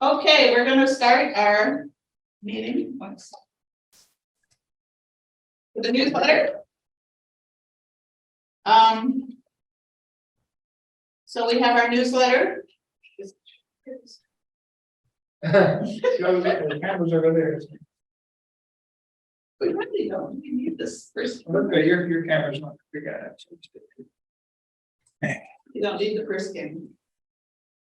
Okay, we're gonna start our meeting. With the newsletter. So we have our newsletter. The cameras over there. We really don't, we need this first. Okay, your camera's not big enough. You don't need the first game.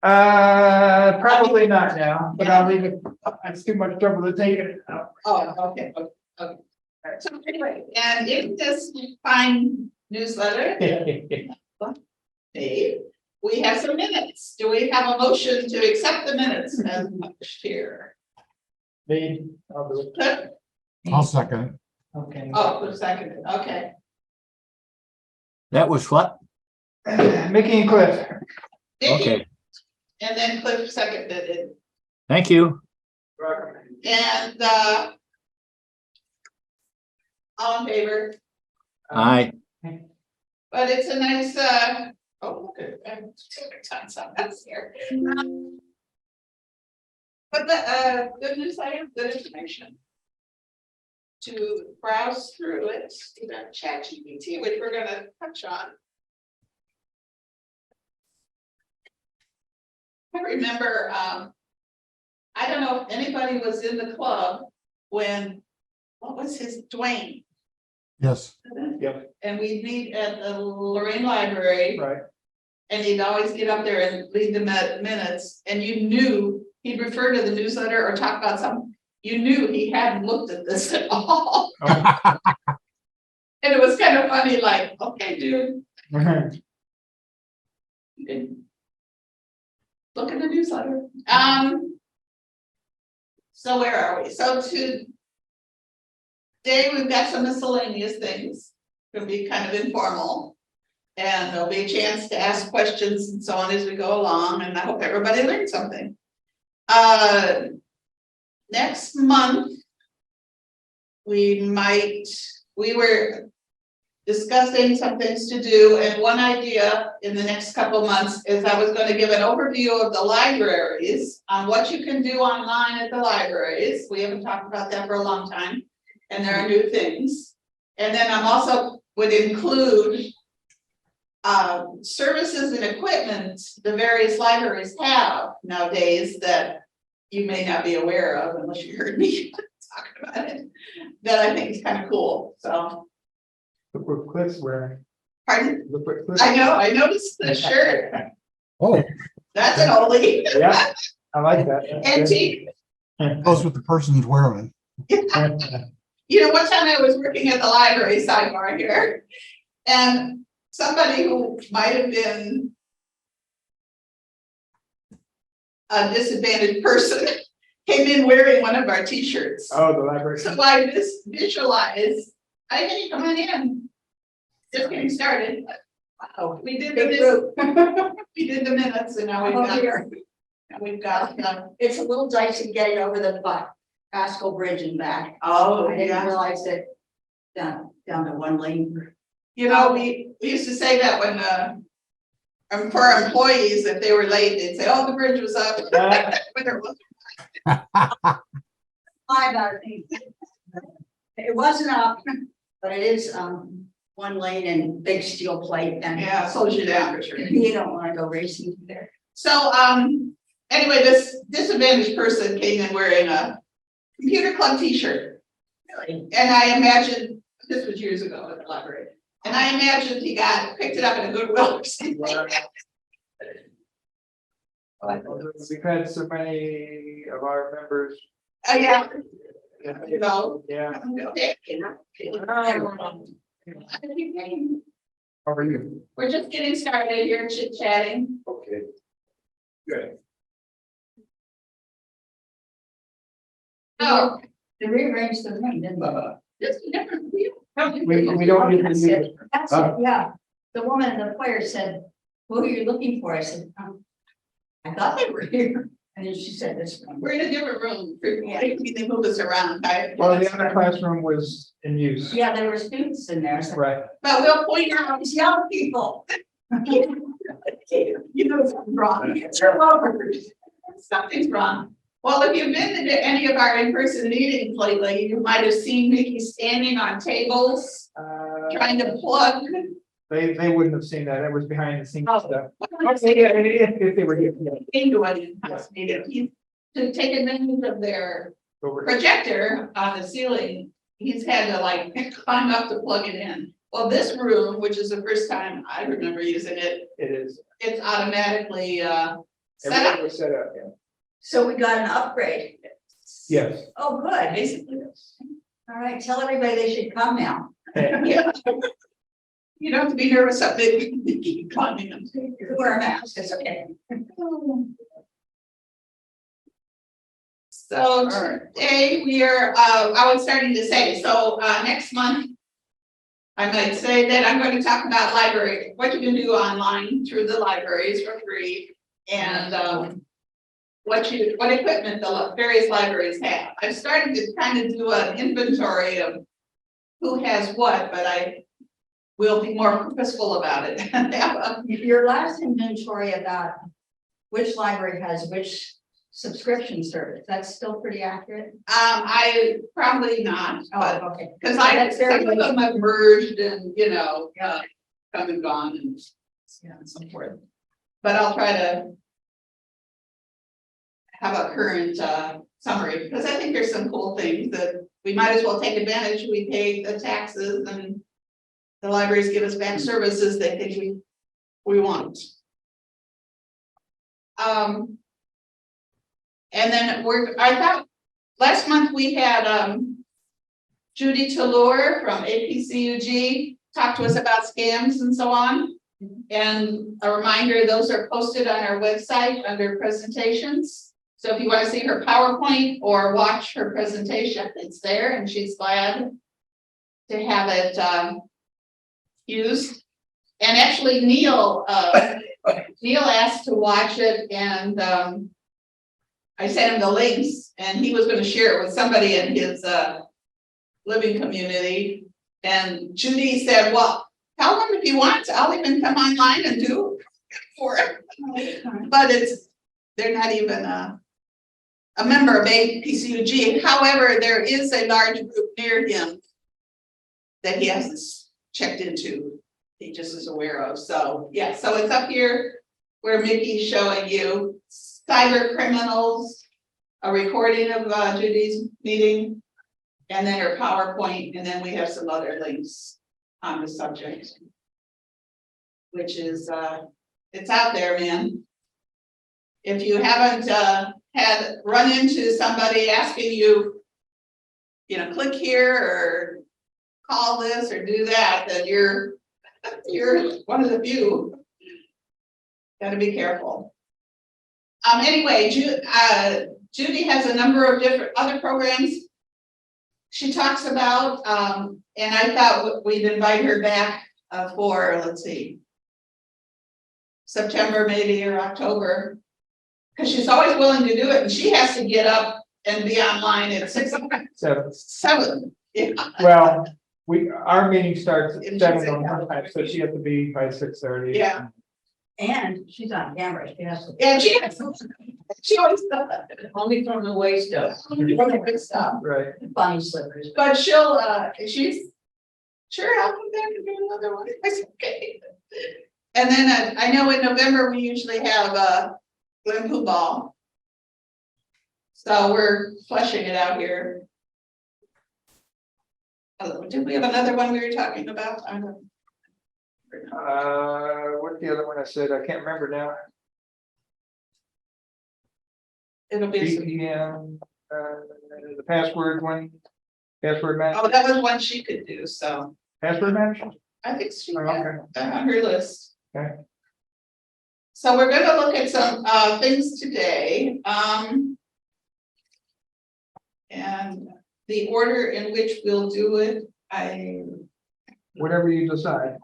Probably not now, but I'll leave it. It's too much trouble to take it out. Oh, okay. So anyway, and in this fine newsletter, Dave, we have some minutes. Do we have a motion to accept the minutes as published here? Me, I'll do it. Cliff? I'll second it. Okay. Oh, Cliff seconded, okay. That was what? Mickey and Cliff. Okay, And then Cliff seconded it. thank you. And all in favor, Aye. but it's a nice, oh, look at, tons of us here. But the good news, I have good information. To browse through it, even ChatGPT, which we're gonna touch on. I remember, I don't know if anybody was in the club when, what was his, Dwayne? Yes, Yep, And we'd meet at the Lorraine Library, right. and he'd always get up there and lead the minutes, and you knew he'd refer to the newsletter or talk about something. You knew he hadn't looked at this at all, Oh. and it was kind of funny, like, okay, dude, you can look at the newsletter. So where are we? So today we've got some miscellaneous things. It'll be kind of informal. And there'll be a chance to ask questions and so on as we go along, and I hope everybody learned something. Next month, we were discussing some things to do, and one idea in the next couple of months is I was going to give an overview of the libraries on what you can do online at the libraries. We haven't talked about that for a long time, and there are new things. And then I'm also would include services and equipment the various libraries have nowadays that you may not be aware of unless you heard me talk about it, that I think is kind of cool, so. Look what Cliff's wearing. Pardon? Look what Cliff. I know, I noticed the shirt, oh, that's an oldie. Yeah, I like that. Antique. goes with the person's wearing. You know, one time I was working at the library, sidebar here, and somebody who might have been a disadvantaged person came in wearing one of our t-shirts. Oh, the library. So I just visualize, hey, come on in. Just getting started. Wow, we did we did the minutes and now we've got, It's a little dicey getting over the Pasco Bridge and back. oh, I didn't yeah. realize that down to one lane. You know, we used to say that when, for our employees, if they were late, they'd say, oh, the bridge was up. When it wasn't. It wasn't up, but it is one lane and big steel plate and Yeah, slows you down for sure. you don't want to go racing there. So, anyway, this disadvantaged person came in wearing a computer club t-shirt. Really. And I imagined, this was years ago at the library, and I imagined he picked it up in a Goodwill or something. We've had so many of our members. Yeah, Yeah. you know. Yeah. How are you? We're just getting started here, chit chatting. Okay. Good. Oh, They rearranged the room, didn't they? this is different view. We don't need to That's use it. it. That's it, yeah. The woman in the foyer said, who are you looking for? I said, I thought they were here. And then she said this one. We're in a different room. They move us around. Well, the other classroom was in use. Yeah, there were students in there. So Right. But we'll point out, these young people. you know, something wrong. It's your lovers. something's wrong. Well, if you've been to any of our in-person meetings lately, you might have seen Mickey standing on tables, trying to plug. They wouldn't have seen that. That was behind the scenes Oh. stuff. Okay, yeah, if they were here. Yeah. Into an in-house meeting. He, to take advantage of their Over. projector on the ceiling, he's had to like climb up to plug it in. Well, this room, which is the first time I remember using it, It is. it's automatically set up. Everything was set up, yeah. So we got an upgrade. Yes. Oh, good. Basically, All right, tell everybody they should come now. yeah. You don't have to be nervous up there. Keep climbing them. Wear a mask, it's okay. So today we are, I was starting to say, so next month, I might say that I'm going to talk about library, what you can do online through the libraries for free, and what equipment the various libraries have. I've started to kind of do an inventory of who has what, but I will be more purposeful about it. Your last inventory about which library has which subscription service, that's still pretty accurate? I probably not, but Oh, okay. because That's very some of them have merged and, you know, come and gone and, yeah, and so forth. But I'll try to have a current summary, because I think there's some cool things that we might as well take advantage. We pay the taxes and the libraries give us back services they think we want. And then I thought last month we had Judy Tallur from LCCUG talk to us about scams and so on. And a reminder, those are posted on our website under presentations. So if you want to see her PowerPoint or watch her presentation, it's there, and she's glad to have it used. And actually Neil asked to watch it, and I sent him the links, and he was going to share it with somebody in his living community. And Judy said, well, tell them if you want, I'll even come online and do it for it. But they're not even a member of LCCUG. However, there is a large group near him that he hasn't checked into. He just is aware of. So yeah, so it's up here where Mickey's showing you cyber criminals, a recording of Judy's meeting, and then her PowerPoint, and then we have some other links on the subject, which is it's out there, man. If you haven't had run into somebody asking you, you know, click here or call this or do that, then you're one of the few. Got to be careful. Anyway, Judy has a number of different other programs she talks about, and I thought we'd invite her back for, let's see, September maybe or October, because she's always willing to do it, and she has to get up and be online at 7. Yeah. Well, our meeting starts at If she's 7 in on her time, so she has to be by 6:30. Yeah. And she's on camera, she has to. And she always does that. Only from the waist up. Good stuff. Right. Bunny slippers. But she's, sure, I'll come back and do another one. I said, okay. And then I know in November, we usually have Glen Pooh Ball. So we're fleshing it out here. Did we have another one we were talking about? I don't know. What's the other one I said? I can't remember now. It'll be, BPM, the password one, password match, oh, that was one she could do, so password match? I think she Oh, had okay. that on her list. Okay. So we're gonna look at some things today. And the order in which we'll do it, I Whatever you decide.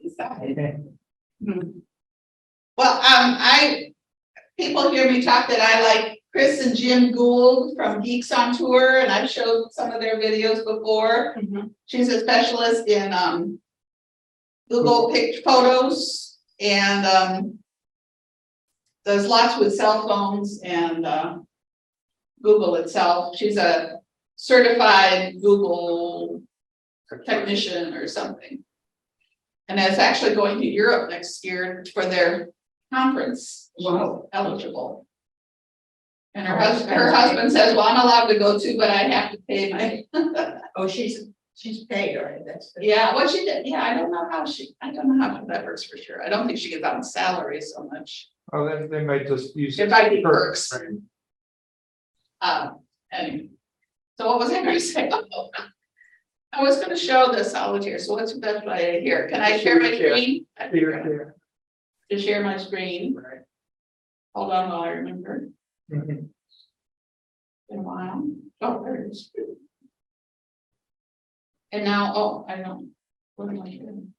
decided. Okay. Well, people hear me talk that I like Chris and Jim Gould from Geeks on Tour, and I've showed some of their videos before. She's a specialist in Google picked photos, and does lots with cell phones and, Google itself. She's a certified Google technician or something. And is actually going to Europe next year for their conference. Wow. Eligible. And Oh, her husband says, well, I'm allowed to go too, but I have to pay my, Oh, she's paid, right? That's. yeah, what she did, yeah, I don't know how that works for sure. I don't think she gets on salary so much. Oh, then they might just use. It might be perks. Right. Anyway. So what was I gonna say? I was gonna show the solitaire, so what's the best way here? Can I share my screen? Here. To share my screen, Right. hold on while I remember. Mhm. In a while. Oh, there it is. And now, oh, I don't, what am I doing?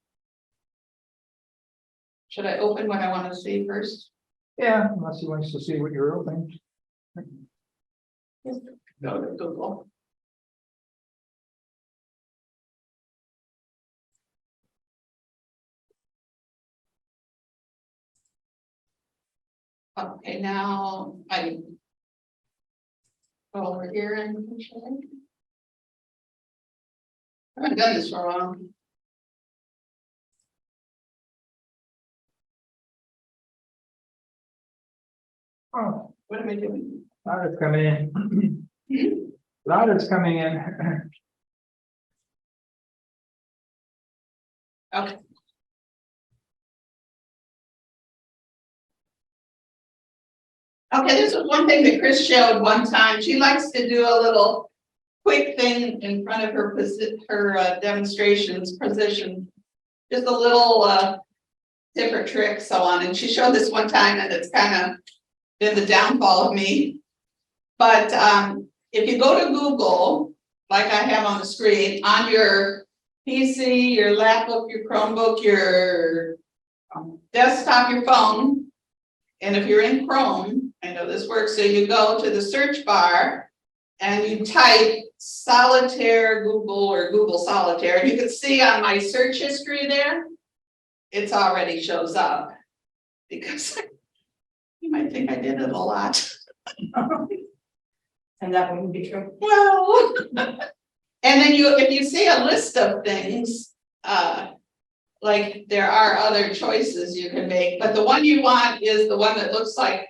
Should I open what I want to see first? Yeah, unless he wants to see what you're opening. Go to Google. Okay, now I go over here and I haven't done this for a while. Oh, What am I doing? ladder's coming in. Ladder's coming in. Okay. Okay, this was one thing that Chris showed one time. She likes to do a little quick thing in front of her demonstrations position. Just a little different trick, so on. And she showed this one time, and it's kind of been the downfall of me. But if you go to Google, like I have on the screen, on your PC, your laptop, your Chromebook, your desktop, your phone, and if you're in Chrome, I know this works, so you go to the search bar and you type solitaire Google or Google Solitaire, and you can see on my search history there, it's already shows up. Because you might think I did it a lot. And that wouldn't be true. Well, and then if you see a list of things, like there are other choices you can make, but the one you want is the one that looks like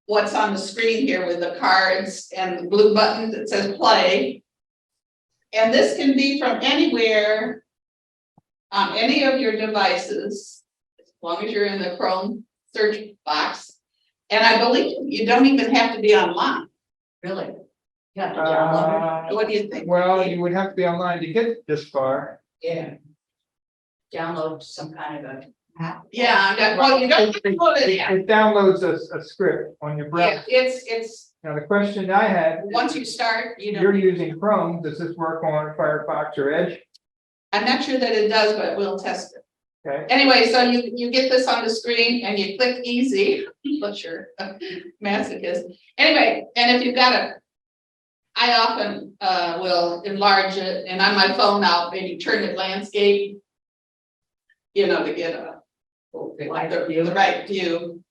what's on the screen here with the cards and the blue button that says play. And this can be from anywhere, any of your devices, as long as you're in the Chrome search box. And I believe you don't even have to be online. Really? You have to download What do you think? Well, you would have to be online to get this far. it? Yeah. Download some kind of a app. Yeah, well, you don't have to put it in. It downloads a script on your browser. Yeah, it's, Now, the question I had, once you start, you you're know, using Chrome, does this work on Firefox or Edge? I'm not sure that it does, but we'll test it. Okay, Anyway, so you get this on the screen and you click easy, but you're a masochist. Anyway, and if you've got I often will enlarge it, and on my phone I'll maybe turn it landscape. You know, to get the right view.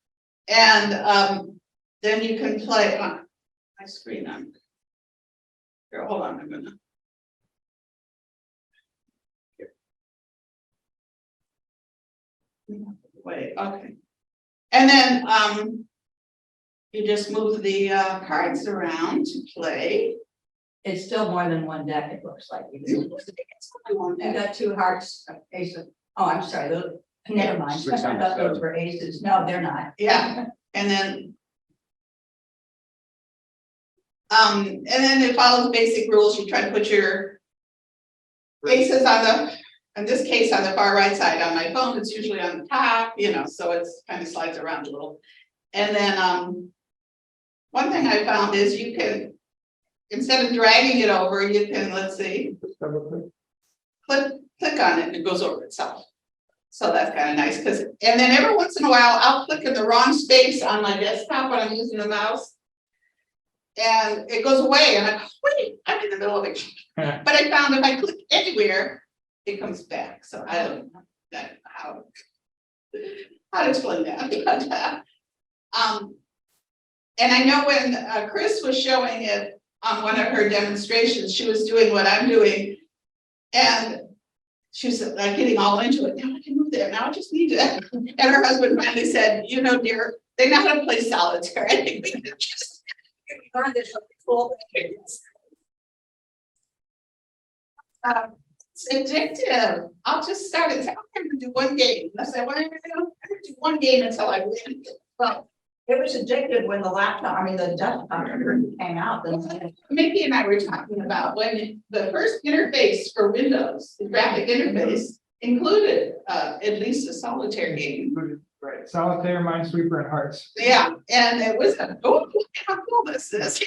And then you can play on my screen on. Here, hold on, I'm gonna. Wait, okay. And then you just move the cards around to play. It's still more than one deck, it looks like. You got two hearts, ace of, oh, I'm sorry, never mind. I Six on thought those seven. were aces. No, they're not. Yeah, and then it follows basic rules. You try to put your aces on the, in this case, on the far right side. On my phone, it's usually on the top, you know, so it's kind of slides around a little. And then one thing I found is you can, instead of dragging it over, you can, let's see, click on it and it goes over itself. So that's kind of nice, because, and then every once in a while, I'll click in the wrong space on my desktop when I'm using the mouse. And it goes away and I go, wait, I'm in the middle of it. But I found if I click anywhere, it comes back. So I don't know how to explain that. And I know when Chris was showing it on one of her demonstrations, she was doing what I'm doing. And she was like getting all into it. Now I can move there. Now I just need to. And her husband finally said, you know, dear, they know how to play solitaire. I think we can just learn this cool things. It's addictive. I'll just start it. I'm going to do one game. I said, well, I'm going to do one game until I win. But It was addictive when the laptop, I mean, the desktop came out. Then Mickey and I were talking about when the first interface for Windows, the graphic interface, included at least a solitaire game. Right, solitaire, minesweeper, and hearts. Yeah, and it was, oh, look how cool this is.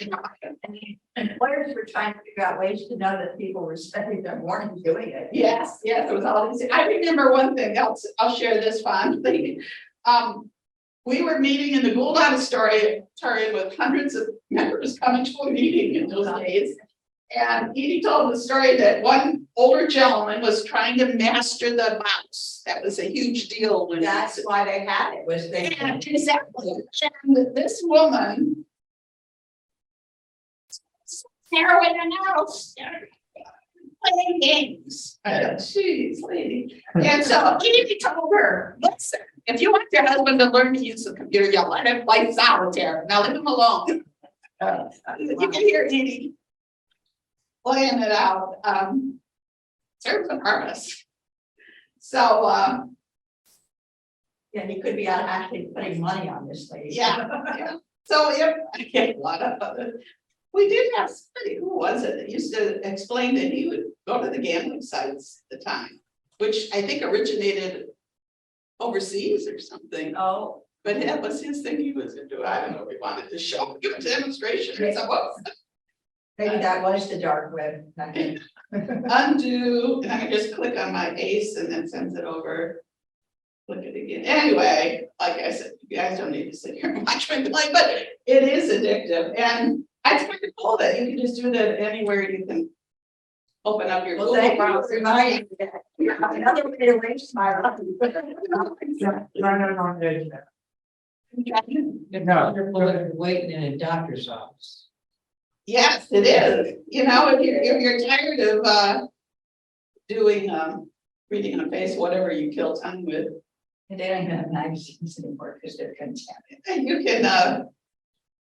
and players were trying to figure out ways to know that people were spending their morning doing it. Yes, yes, it was all these. I remember one thing else. I'll share this fun thing. We were meeting in the Gould Auditorium with hundreds of members coming to a meeting in those days. And Edie told the story that one older gentleman was trying to master the mouse. That was a huge deal when. That's why they had it, was they. Yeah, exactly. And this woman. Narrowing the mouse. Playing games. I thought, geez, lady. And so Edie told her, listen, if you want your husband to learn to use the computer, you let him play solitaire. Now leave him alone. You can hear Edie playing it out. Serves a purpose. So Yeah, he could be out actually putting money on this thing. yeah. So if I get a lot of other, we did have somebody, who was it, that used to explain that he would go to the gambling sites at the time, which I think originated overseas or something. Oh, But that was his thing he was into. I don't know if he wanted to show, give a demonstration or something. maybe that was the dark web. Undo, and I can just click on my ace and then sends it over. Click it again. Anyway, like I said, you guys don't need to sit here and watch me play, but it is addictive. And I kind of cool that you can just do that anywhere you can open up your Well, Google thank you for browser. reminding me that. Another way to waste my life. Try not on edge now. It's No. wonderful if you're waiting in a doctor's office. Yes, it is. You know, if you're tired of doing reading on a face, whatever you kill time with, And they don't even have magazines anymore because they're contaminated. you can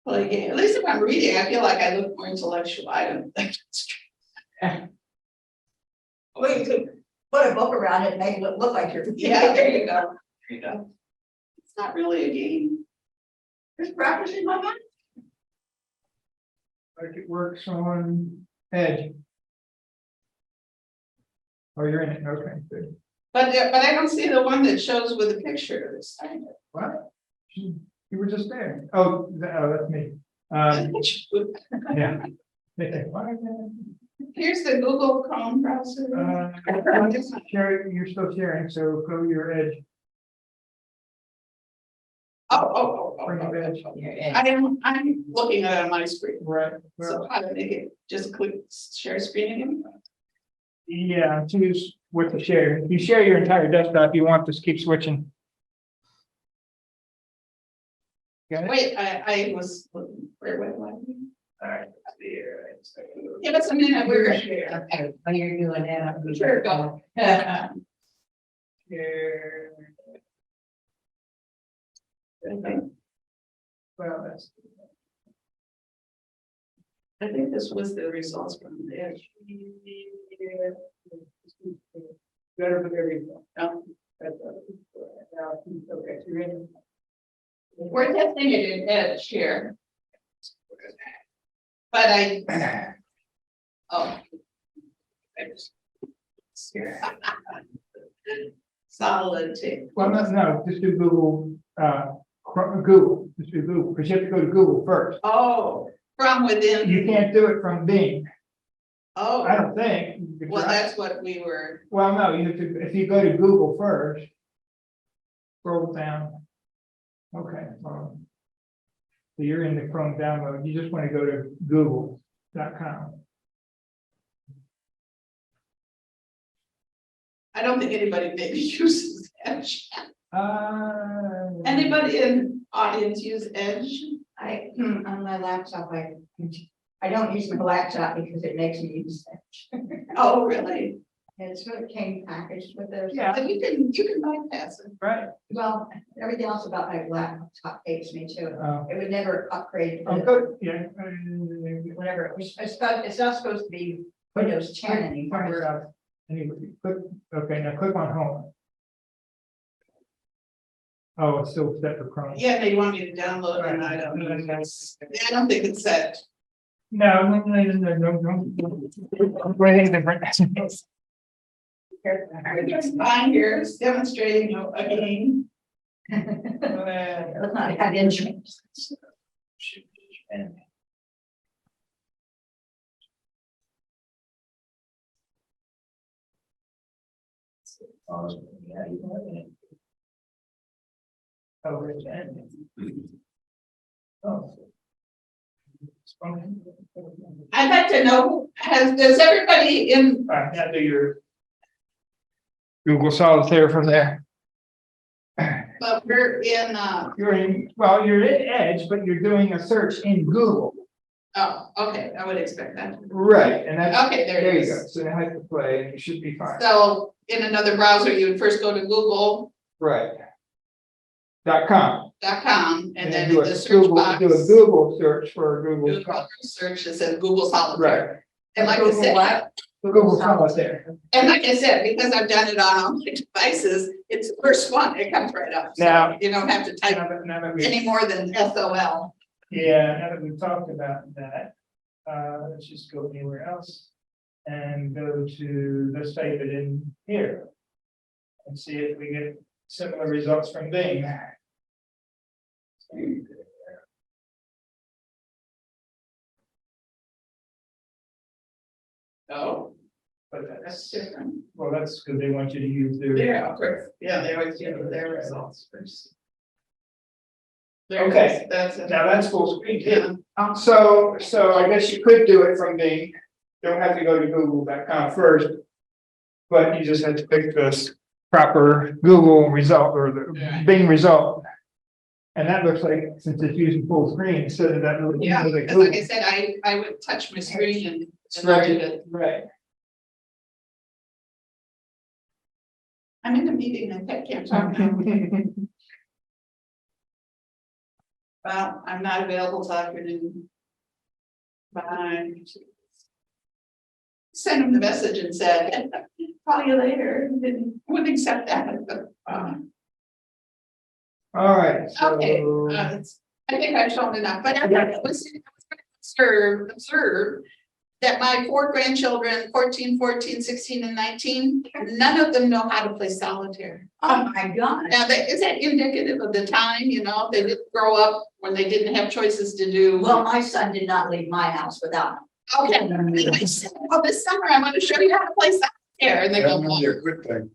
play a game. At least if I'm reading, I feel like I look more intellectual. I don't think it's true. Well, you could put a book around it and make it look like you're. Yeah, there you go. There you go. It's not really a game. Just practicing my mind. Like it works on edge. Oh, you're in it, okay, good. But I don't see the one that shows with a picture of this thing. What? You were just there. Oh, that's me. Yeah. Here's the Google Chrome browser. You're still sharing, so go to your edge. Bring it edge. I'm looking at it on my screen. Right. So Well, how to make it, just click share screen again? yeah, choose what to share. If you share your entire desktop, you want this, keep switching. Got it? Wait, I was looking, where was I? All right. Give us a minute, we're. Okay, while you're doing that, I'm. Sure, go. Share. Well, that's. I think this was the results from the edge. Better with everything. No. Okay, you're in. We're testing it in edge here. But oh. Solid tape. Well, no, just do Google, Google, just do Google, because you have to go to Google first. Oh, from within. You can't do it from Bing, I Oh, don't think. You could well, try. that's what we were. Well, no, you have to, if you go to Google first. Scroll down. Okay, so you're in the Chrome download, you just want to go to google.com. I don't think anybody maybe uses edge. Anybody in audience use Edge? On my laptop, I don't use my laptop because it makes me use that. Oh, really? It's what came packaged with those. Yeah. But you can bypass it. Right. Well, everything else about my laptop hates me too. Oh, It would never upgrade. oh, good, yeah. Whatever, it's not supposed to be Windows 10 anymore. Anyway, click, okay, now click on home. Oh, it's still set for Chrome. Yeah, they want me to download and I don't know. I don't think it's set. No. Way different. It's fine here, it's demonstrating again. Let's not have insurance. Oh, where's that? Oh. I'd like to know, does everybody in, All right, now do your Google Solitaire from there. but we're in, You're in, well, you're in Edge, but you're doing a search in Google. oh, okay, I would expect that. Right, and that's, Okay, there there it you go. is. So now hit the play and you should be fine. So in another browser, you would first go to google.com Right. and then do in a the search Google, box. do a Google search for Google. Google search that says Google Solitaire. Right. And like I Google said, what? Google Solitaire. and like I said, because I've done it on all my devices, it's the first one, it comes right up. So Now- you don't have to type Now that we- any more than SOL. Yeah, now that we've talked about that, let's just go anywhere else. And go to, let's type it in here. And see if we get similar results from Bing. Oh, But that's that's, different. well, that's because they want you to use their. Yeah, of course. Yeah, they always do their results first. There it Okay. is. That's it. Now that's full screen Yeah. too. So I guess you could do it from Bing. Don't have to go to google.com first. But you just have to pick this proper Google result or the Right. Bing result. And that looks like, since it's using full screen, instead of that little. Yeah, like because like I Google. said, I would touch my screen and. Right, read it. right. I'm in a meeting and I can't talk now. Well, I'm not available till afternoon. Bye. Sent him the message and said, call you later, wouldn't accept that, but, All right, so. okay, I think I've shown enough, but I was observe that my 4 grandchildren, 14, 14, 16, and 19, none of them know how to play solitaire. Oh, my God. Now, is that indicative of the time, you know, they didn't grow up when they didn't have choices to do? Well, my son did not leave my house without. Okay, and I said, well, this summer I'm gonna show you how to play solitaire, and they go, "Well, a good thing.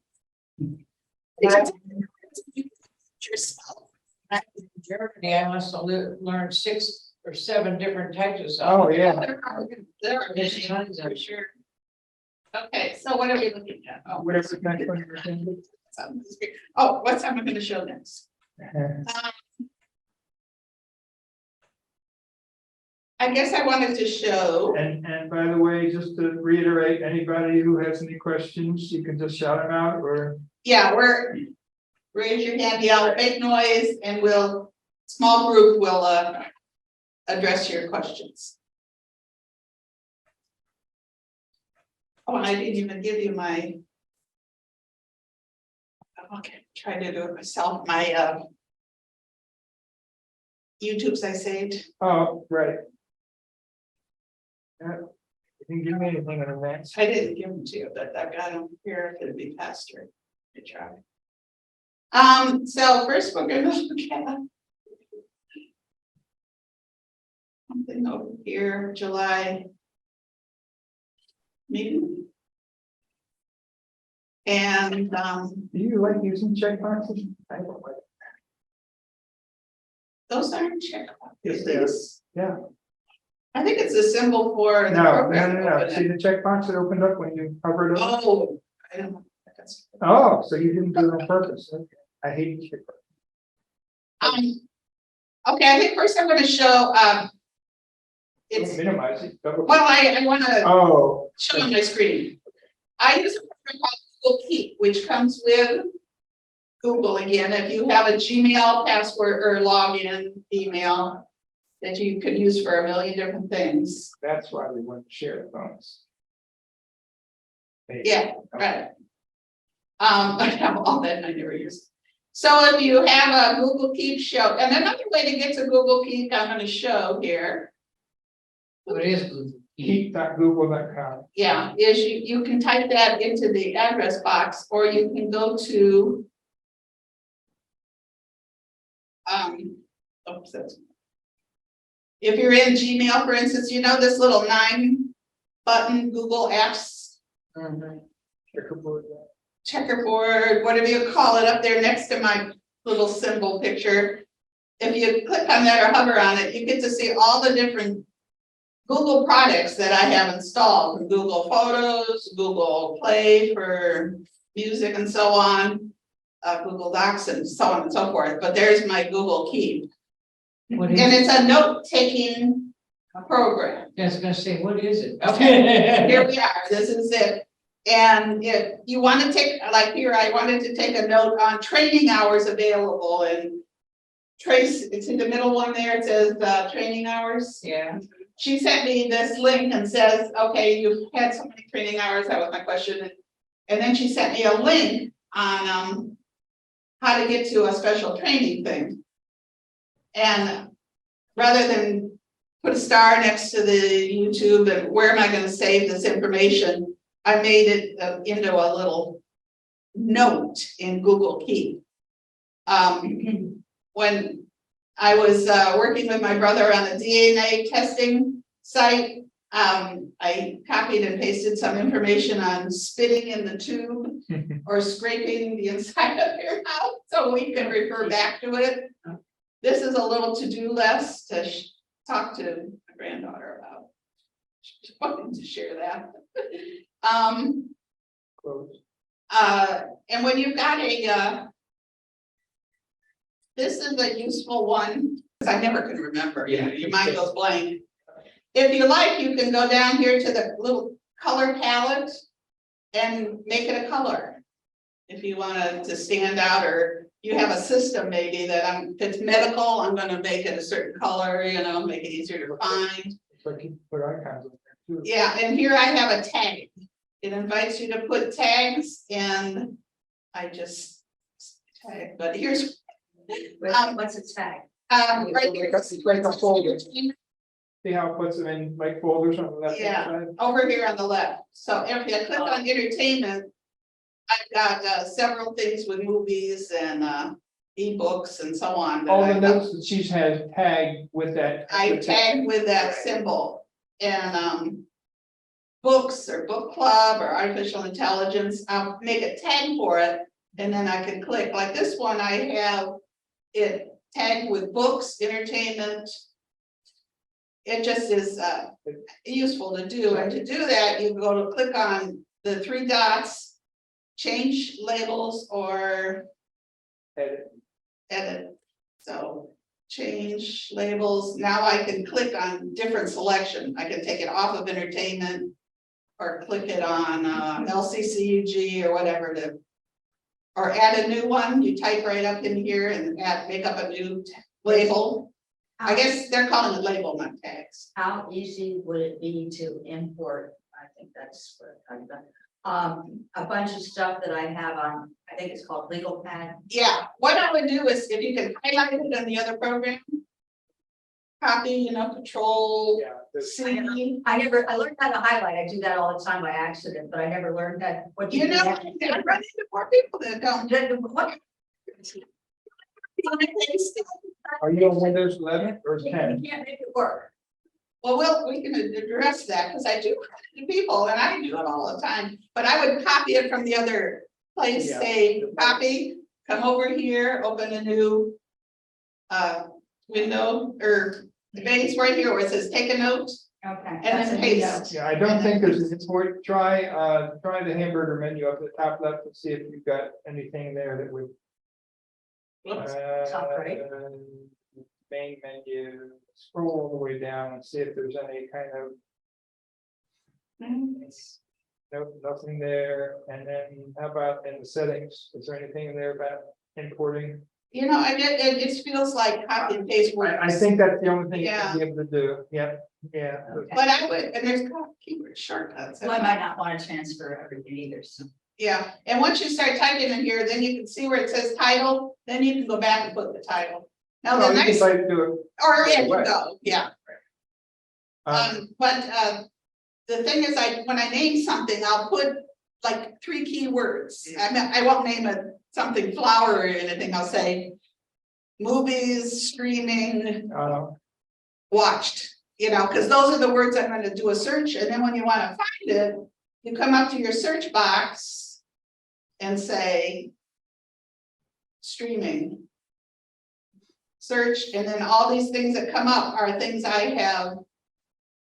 yourself." In Germany, I must have learned 6 or 7 different types of. Oh, yeah. There are There's many, tons of for sure. Okay, so what are we looking at? Oh, Whatever the next one you're thinking. oh, what's I'm gonna show next? I guess I wanted to show, And by the way, just to reiterate, anybody who has any questions, you can just shout them out or. yeah, raise your hand, yell, make noise, and small group will, address your questions. Oh, and I didn't even give you my. Okay, try to do it myself, my, YouTubes I saved. Oh, right. Yeah, you can give me anything in advance. I didn't give them to you, but I've got them here, it'd be faster. I try. So first we're gonna look at something over here, July meeting. And, Do you like using checkboxes? I don't like. those aren't checkboxes. Yes, they are. These- Yeah. I think it's a symbol for the No, program. no. See the checkbox that opened up when you hovered over? Oh, I don't know. Oh, so you didn't do it on purpose. Okay. I hate to. Okay, I think first I'm gonna show, it's, Minimize it. double- well, I wanna Oh, show on my screen. I use a program called Google Keep, which comes with Google again, if you have a Gmail password or login email that you could use for a million different things. that's why we want to share phones. Yeah, right. I have all that I never use. So if you have a Google Keep show, and another way to get to Google Keep, I'm gonna show here. What is Google? Keep.google.com. Yeah, is you can type that into the address box, or you can go to. Oops, if you're in Gmail, for instance, you know this little 9-button Google Apps checkerboard, whatever you call it, up there next to my little symbol picture. If you click on that or hover on it, you get to see all the different Google products that I have installed, Google Photos, Google Play for music and so on, Google Docs and so on and so forth, but there's my Google Keep. What And is, it's a note-taking program. I was gonna say, what is it? Okay, here we are, this is it. And if you want to take, like here, I wanted to take a note on training hours available, and Trace, it's in the middle one there, it says training hours. Yeah, She sent me this link and says, okay, you've had so many training hours, that was my question. And then she sent me a link on how to get to a special training thing. And rather than put a star next to the YouTube and where am I gonna save this information, I made it into a little note in Google Keep. When I was working with my brother on the DNA testing site, I copied and pasted some information on spitting in the tube or scraping the inside of your mouth, so we can refer back to it. This is a little to-do list to talk to my granddaughter about. She wanted to share that. And when you've got this is a useful one, because I never can remember, your mind goes blank. If you like, you can go down here to the little color palette and make it a color. If you want it to stand out, or you have a system maybe that if it's medical, I'm gonna make it a certain color, make it easier to find. But you put icons on there too. Yeah, and here I have a tag. It invites you to put tags, and I just tag, but here's. What's its tag? Right here. Like a folder. See how it puts them in like folders on the left Yeah. hand side? Over here on the left. So if you click on entertainment, I've got several things with movies and ebooks and so on. that All the I- notes that she's had tagged with that. I tag with that symbol, and books or book club or artificial intelligence, I'll make a tag for it, and then I can click, like this one, I have it tagged with books, entertainment. It just is useful to do, and to do that, you go to click on the 3 dots, change labels or edit. So change labels, now I can click on different selection, I can take it off of entertainment or click it on LCCUG or whatever or add a new one, you type right up in here and make up a new label. I guess they're calling it label, not tags. How easy would it be to import? I think that's what I'm talking about. A bunch of stuff that I have on, I think it's called Legal Pad. Yeah, what I would do is if you can highlight it in the other program. Copy, control Yeah. C. I learned how to highlight. I do that all the time by accident, but I never learned that. What I run into more people that don't. What? Are you on Windows 11 or You 10? can't make it work. Well, we can address that, because I do run into people, and I do it all the time, but I would copy it from the other place, Yeah. say, copy, come over here, open a new. Window or the base right here where it says take a note, Okay. and that's then a paste. Yeah, I don't think there's an import. Try the hamburger menu up at the top left and see if you've got anything there that would Whoops. Top right. Main menu, scroll all the way down and see if there's any kind of, nope, nothing there. And then how about in the settings? Is there anything in there about importing? You know, it just feels like copy and paste work. I think that's the only thing you Yeah. can be able to do. Yep, yeah. Okay. But I would, and there's keyword shortcuts. Well, I might not want to transfer everything either, so. Yeah, and once you start typing in here, then you can see where it says title, then you can go back and put the title. Now, Well, the you can nice, type to it. or yeah, you Right. go, yeah. But the thing is, when I name something, I'll put like 3 keywords. I won't name it something flower or anything. I'll say movies, streaming, watched, you know, because those are the words I'm going to do a search. And then when you want to find it, you come up to your search box and say streaming. Search, and then all these things that come up are things I have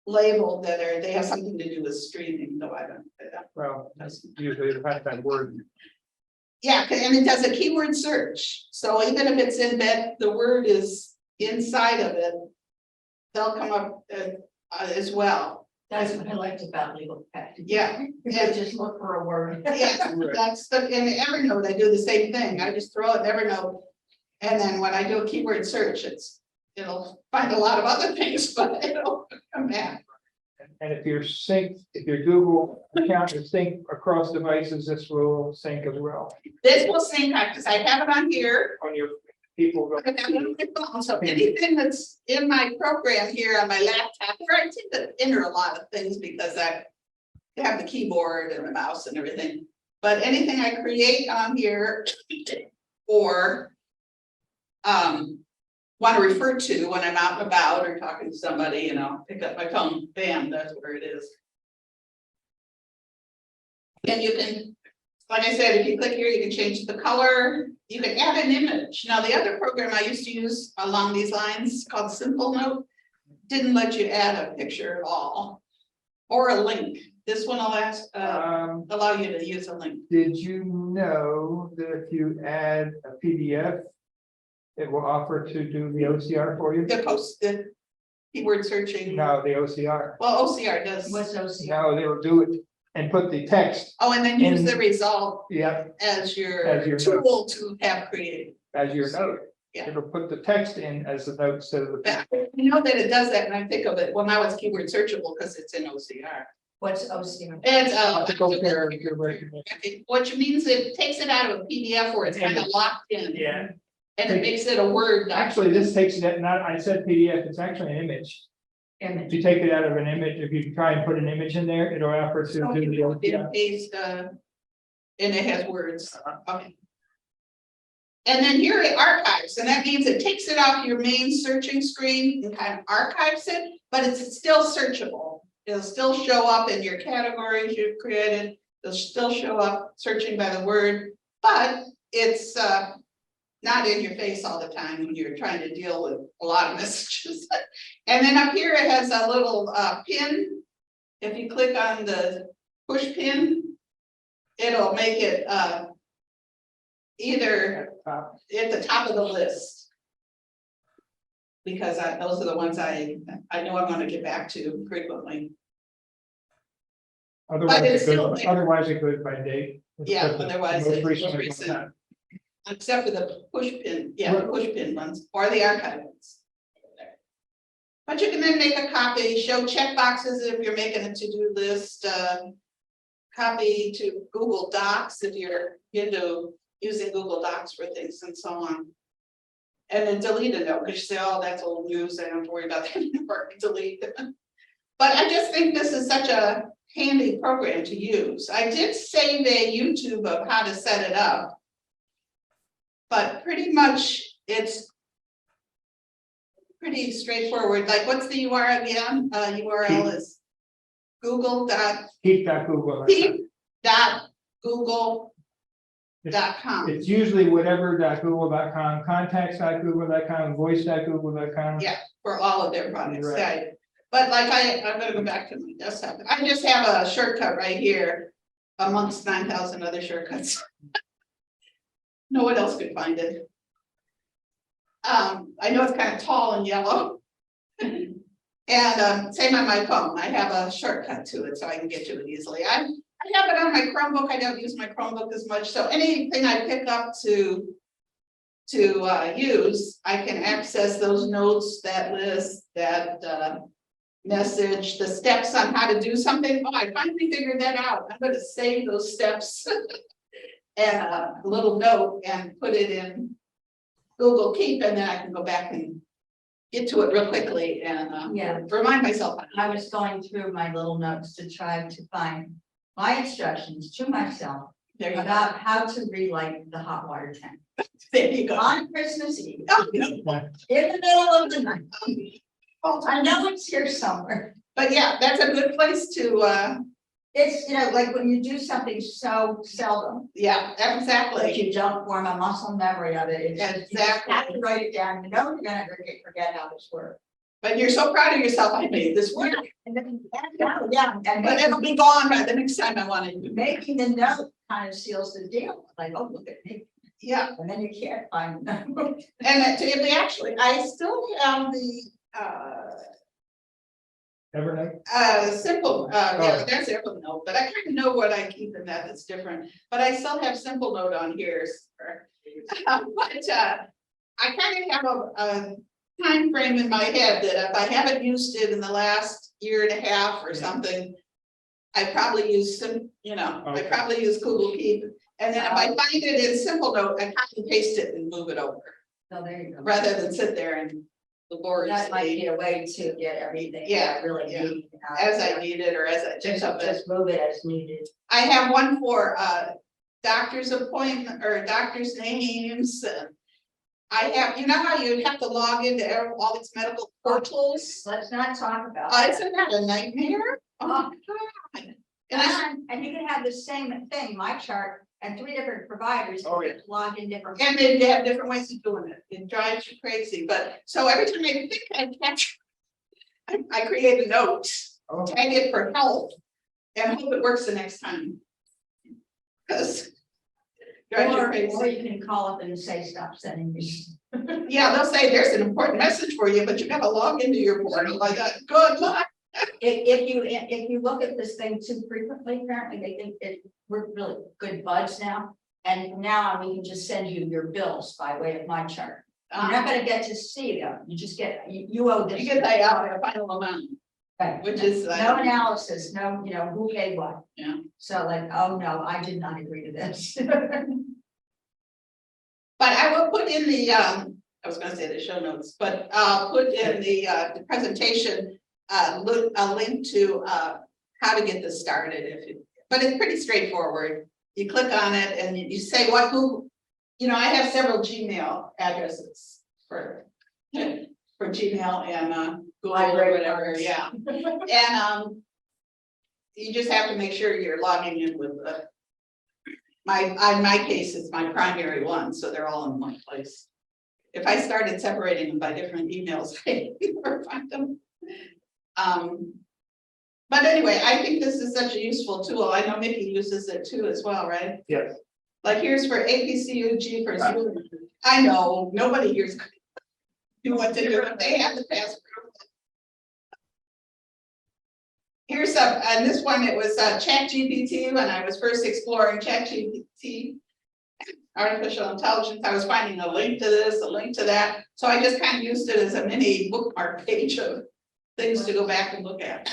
labeled that they have something to do with streaming, though I don't. Well, that's usually that word. Yeah, and it does a keyword search, so even if it's in bed, the word is inside of it, they'll come up as well. That's what I liked about legal pad. Yeah, You could just look for a word. yeah, that's the, in Evernote, I do the same thing, I just throw it in Evernote. And then when I do a keyword search, it'll find a lot of other things, but it'll come back. And if you're synced, if your Google account is synced across devices, this will sync as well This will sync, because I have it on here. on your people. I have it on my phone, so anything that's in my program here on my laptop, where I tend to enter a lot of things because I have the keyboard and the mouse and everything. But anything I create on here or want to refer to when I'm out and about or talking to somebody, you know, pick up my phone, bam, that's where it is. And you can, like I said, if you click here, you can change the color, you can add an image. Now, the other program I used to use along these lines called Simple Note didn't let you add a picture at all or a link. This one will allow you to use a link. Did you know that if you add a PDF, it will offer to do the OCR for you? The keyword searching. No, the OCR. Well, OCR does. What's OCR? No, they will do it and put the text, Oh, and then use the result yeah, as your As your tool to have created. as your note. Yeah. It'll put the text in as the note instead of the. Yeah, you know that it does that, and I think of it, well, now it's keyword searchable because it's in OCR. What's OCR? It's Optical character recognition. which means it takes it out of a PDF where it's kind of locked in. Yeah, And it makes it a Word document. actually, this takes it, not, I said PDF, it's actually an image. If Image. you take it out of an image, if you try and put an image in there, it'll offer to So do you the copy OCR. and paste, and it has words, okay. And then here it archives, and that means it takes it off your main searching screen and kind of archives it, but it's still searchable. It'll still show up in your categories you've created, it'll still show up searching by the word, but it's not in your face all the time when you're trying to deal with a lot of messages. And then up here it has a little pin. If you click on the push pin, it'll make it either at the top of the list. Because those are the ones I know I'm gonna get back to frequently. Otherwise, But it's it still goes, there. otherwise it goes by date. Yeah, But the otherwise most it's recent most one. recent. Except for the push pin, yeah, the push pin ones or the archive ones. But you can then make a copy, show check boxes if you're making a to-do list, copy to Google Docs if you're into using Google Docs for things and so on. And then delete a note, because you say, oh, that's old news, I don't have to worry about that anymore, delete. But I just think this is such a handy program to use. I did save a YouTube of how to set it up. But pretty much it's pretty straightforward. Like, what's the URL again? URL is google.com. Keep.google. Google.com. It's usually whatever.google.com, contacts.google.com, voice.google.com. Yeah, for all of their products, Right. right? But like I'm gonna go back to my desktop. I just have a shortcut right here amongst 9,000 other shortcuts. No one else could find it. I know it's kind of tall and yellow. And same on my phone, I have a shortcut to it, so I can get to it easily. I have it on my Chromebook, I don't use my Chromebook as much, so anything I pick up to use, I can access those notes, that list, that message, the steps on how to do something. Oh, I finally figured that out. I'm gonna save those steps and a little note and put it in Google Keep, and then I can go back and get to it real quickly and Yeah. remind myself. I was going through my little notes to try to find my instructions to myself There you go. about how to relight the hot water tank There you go. on Christmas Eve, Oh, in the middle of the night. I know it's here somewhere. but yeah, that's a good place to, It's, you know, like when you do something so seldom, yeah, that exactly. you don't form a muscle memory of it. It's just, you just have to Exactly. write it down. You know, you're gonna forget how this works. But you're so proud of yourself, I made this work, And then, yeah, and but it'll be gone by the next time I want to do it. making the note kind of seals the deal. Like, oh, look at me. Yeah, And then you can't find the note. and actually, I still have the, Evernote, simple, yeah, Oh. there's Evernote, but I kind of know what I keep in that that's different, but I still have Simple Note on here. But, I kind of have a time frame in my head that if I haven't used it in the last year and a half or something, I probably use I Okay. probably use Google Keep, and then if I find it in Simple Note, I copy and paste it and move it over, So there you go. rather than sit there and That might laboriously be a way to get everything. Yeah, I really yeah. need. as I need it or as I check something. Just move it as needed. I have one for doctor's appointment or doctor's names. And I have, you know how you'd have to log into all these medical portals? Let's not talk about that. Isn't that a nightmare? Oh, God. And I, And you can have the same thing, my chart, and 3 different providers. Oh, yeah. Log in different. and they have different ways of doing it. It drives you crazy, but so every time I think I catch, I create a note, okay, tag it for health, and hope it works the next time. Because. Drives you Or crazy. you can call up and say, stop sending me. Yeah, they'll say there's an important message for you, but you gotta log into your portal like that. Good luck. If you look at this thing too frequently, apparently they think we're really good buds now. And from now on, we can just send you your bills by way of my chart. You're not gonna get to see them, you just get, you owe this. You get that out at a final amount, Right. which is. No analysis, no, who paid what. Yeah. So like, oh no, I did not agree to this. But I will put in the, I was gonna say the show notes, but put in the presentation, a link to how to get this started but it's pretty straightforward. You click on it and you say who, I have several Gmail addresses for Gmail and Google or whatever, yeah. And you just have to make sure you're logging in with in my case, it's my primary one, so they're all in one place. If I started separating them by different emails, I never find them. But anyway, I think this is such a useful tool. I know Mickey uses it too as well, right? yes. Like here's for LCCUG for Zoom. I know, nobody here's do what to do if they have the password. Here's and this one, it was ChatGPT when I was first exploring ChatGPT. Artificial intelligence, I was finding a link to this, a link to that. So I just kind of used it as a mini bookmark page of things to go back and look at.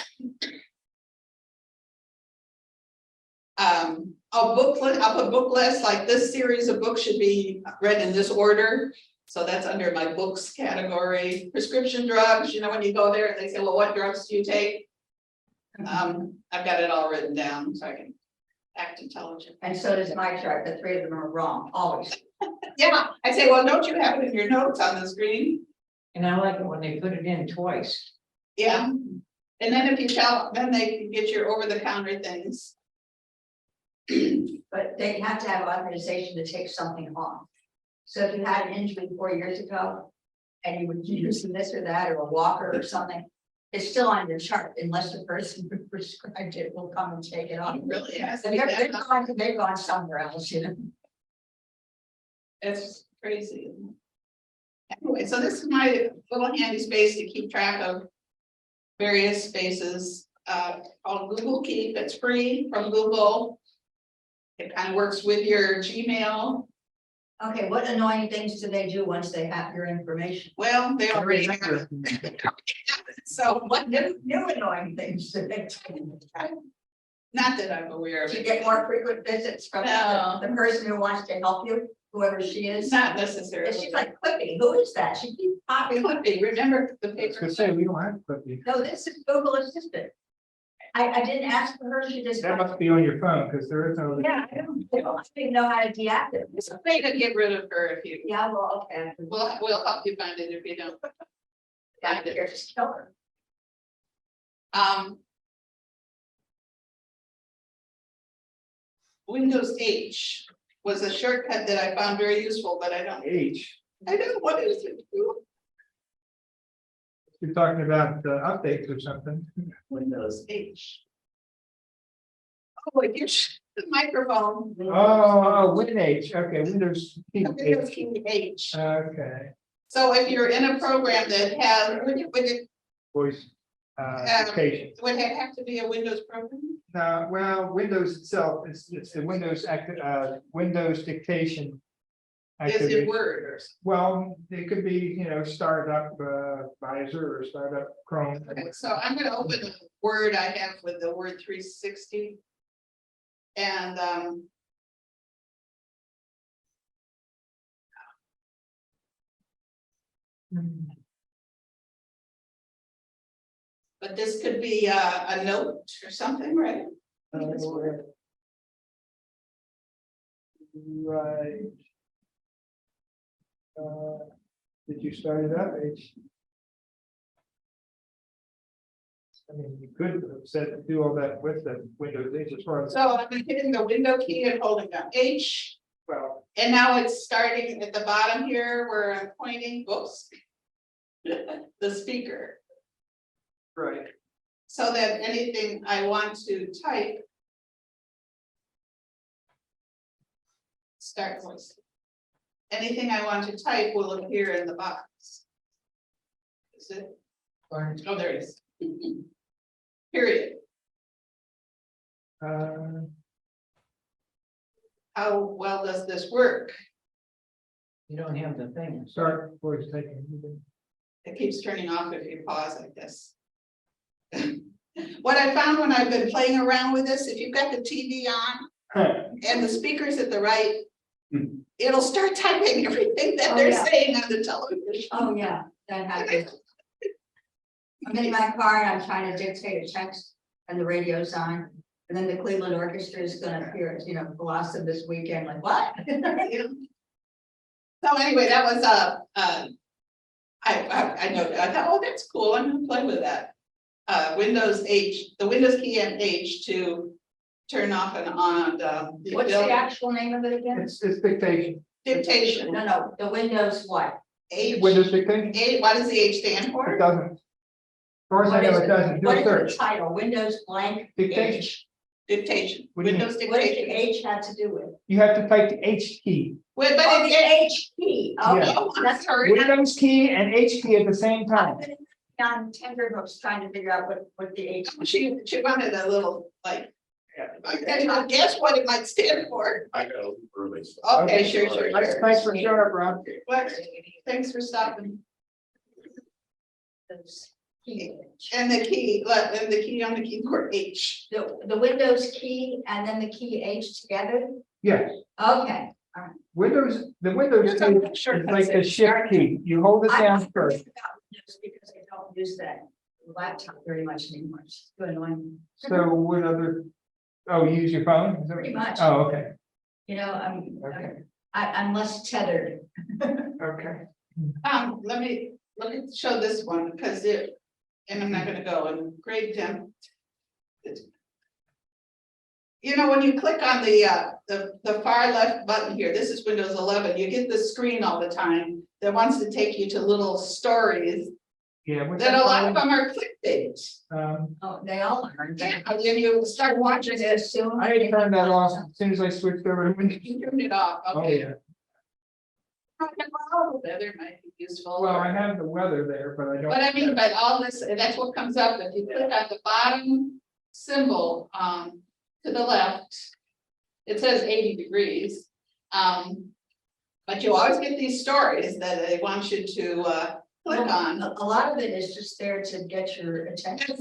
A booklet, I'll put book list, like this series of books should be read in this order. So that's under my books category. Prescription drugs, when you go there and they say, well, what drugs do you take? I've got it all written down so I can act intelligent. And so does my chart, the 3 of them are wrong, always. Yeah, I say, well, don't you have it in your notes on the screen? And I like it when they put it in twice. Yeah. And then if you then they can get your over-the-counter things. But they have to have authorization to take something off. So if you had an injury 4 years ago, and you were using this or that, or a walker or something, it's still on your chart unless the person who prescribed it will come and take it off. Really has to And be they've gone somewhere else, It's crazy. Anyway, so this is my little handy space to keep track of various spaces, called Google Keep. It's free from Google. It kind of works with your Gmail. Okay, what annoying things do they do once they have your information? Well, they already have it. So What new annoying things do they do? not that I'm aware of To it. get more frequent visits from No. the person who wants to help you, whoever she is? Not And necessarily. she's like, Clippy, who is that? She keeps popping up. Clippy, remember the I was paper? gonna say, we don't have cookies. No, this is Google Assistant. I didn't ask for her, she just. That must be on your phone, because there is no. Yeah, I don't even know how to deactivate. It's a way to get rid of her if you, Yeah, well, okay. we'll help you find it if you don't. Yeah, Find it. here, just kill her. Windows H was a shortcut that I found very useful, but I don't know what is it. You're talking about updates or something. Windows H. Oh, here's the microphone. Oh, WinH, okay, Windows. Windows key H. Okay, So if you're in a program that has, would voice, dictation. it have to be a Windows program? No, well, Windows itself, it's the Windows Windows dictation. Is it activation. Word or something? Well, it could be, startup Visor or startup Chrome. Okay, so I'm gonna open the Word I have with the Word 360. And but this could be a note or something, right? Right. Did you start it up, H? I mean, you could have said, do all that with the Windows H as far as, So I'm hitting the window key and holding down H, well, and now it's starting at the bottom here where I'm pointing, whoops. The speaker, right. so that anything I want to type. Start voice. Anything I want to type will appear in the box. Is it? Oh, there it is. Period. How well does this work? You don't have the thing. Start voice taking. It keeps turning off if you pause like this. What I found when I've been playing around with this, if you've got the TV on and the speakers at the right, it'll start typing everything that Oh, they're yeah. saying on the television. Oh, yeah, that happens. I'm in my car and I'm trying to dictate a text and the radio's on. And then the Cleveland Orchestra is gonna appear, Blossom this weekend, like, what? So anyway, that was I know, I thought, oh, that's cool, I'm gonna play with that. Windows H, the Windows key and H to turn off and on the What's the actual name of it again? It's dictation, dictation. No, the Windows what? H, Windows dictation, H, what does the H stand it for? doesn't. As far as I What know, is it doesn't, do What a is the search, title? Windows blank? dictation, H. Dictation, What do you mean? Windows What does the dictation. H have to do with? you have to type the H key, Wait, but Oh, the it's, H key. Yeah. Okay, oh, I'm that's sorry. Windows key and H key at the same time. I've been on tenterhooks trying to figure out what the H. She wanted a little, like, Yeah. I guess what it might stand for. I got a early. Okay, sure. Thanks for showing up, Rob. Well, thanks for stopping. And the key on the keyboard H. The Windows key and then the key H together? Yes, Okay. Windows, the Windows Here's key a is shortcut. like the shift key, you hold it I down don't first. think about Windows because I don't use that laptop very much anymore. It's too annoying. So what other, oh, you use your phone? Is that- Pretty much. Oh, okay, I'm Okay. less tethered. okay. Let me show this one because and I'm not gonna go and grade them. When you click on the far left button here, this is Windows 11, you get the screen all the time that wants to take you to little stories Yeah. what's that a that lot of called? them are clickbait. Oh, they all are. Yeah, and then you start watching it, I turned that off as soon as I switched over to Windows. you turn it off, Oh, okay. yeah. Weather might be useful. Well, I have the weather there, but I don't. But I mean, but all this, that's what comes up, if you click on the bottom symbol, to the left. It says 80 degrees. But you always get these stories that they want you to, click on. A lot of it is just there to get your attention.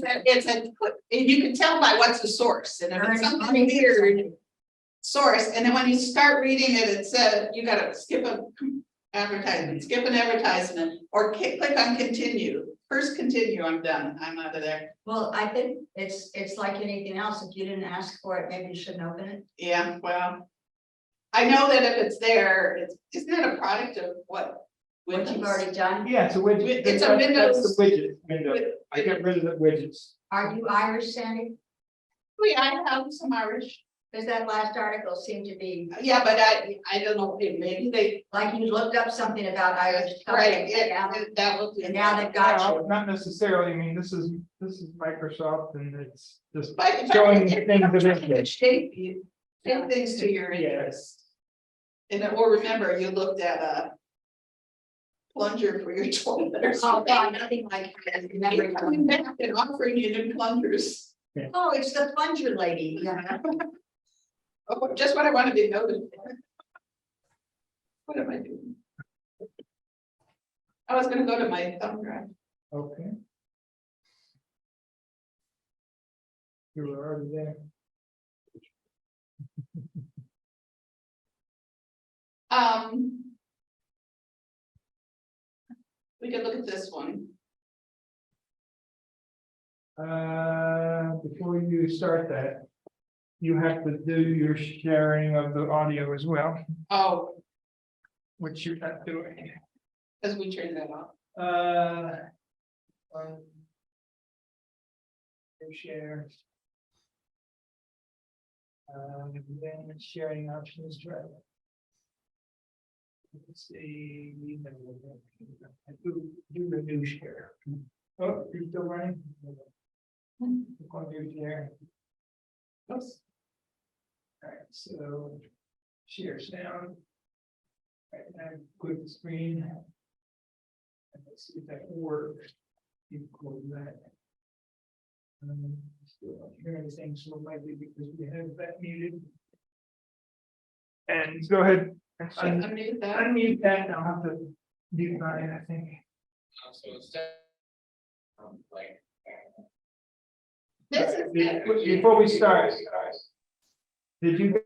You can tell by what's the source, and if it's something Ernie- weird source, and then when you start reading it, it said, you gotta skip a advertisement, skip an advertisement, or click on continue. First continue, I'm done, I'm out of there. Well, I think it's like anything else. If you didn't ask for it, maybe you shouldn't open it. Yeah, well. I know that if it's there, isn't that a product of what? What you've Windows? already done. Yeah, it's a widget. It's a That's Windows- the widget window. I get rid of the widgets. Are you Irish, Sandy? I have some Irish, Because that last article seemed to be yeah, but I don't know, maybe they, like you looked up something about Irish. right, companies, that will. And now they've got No, you. not necessarily. I mean, this is Microsoft and it's just But showing things of interest. shape you, shape things to your interest. And it will remember, you looked at a plunger for your toilet or Oh, something. God, nothing like that. Keep Remembering. coming back and offering you new plungers. Oh, it's the plunger lady. Oh, just what I want to be noted for. What am I doing? I was gonna go to my thumb drive. Okay. You were already there. We could look at this one. Before you start that, you have to do your sharing of the audio as well, Oh, which you're not doing. because we turned that off. Share. Then sharing options, right? Let's see. Do the new share. Oh, you're still running? Click on new share. Oops. Alright, so share sound. Right now, click the screen. And let's see if that works. You close that. Still don't hear anything, so it might be because we have that muted. And go ahead. Should I unmute that? Unmute that, and I'll have to mute mine, I think. This is. Before we start. Did you?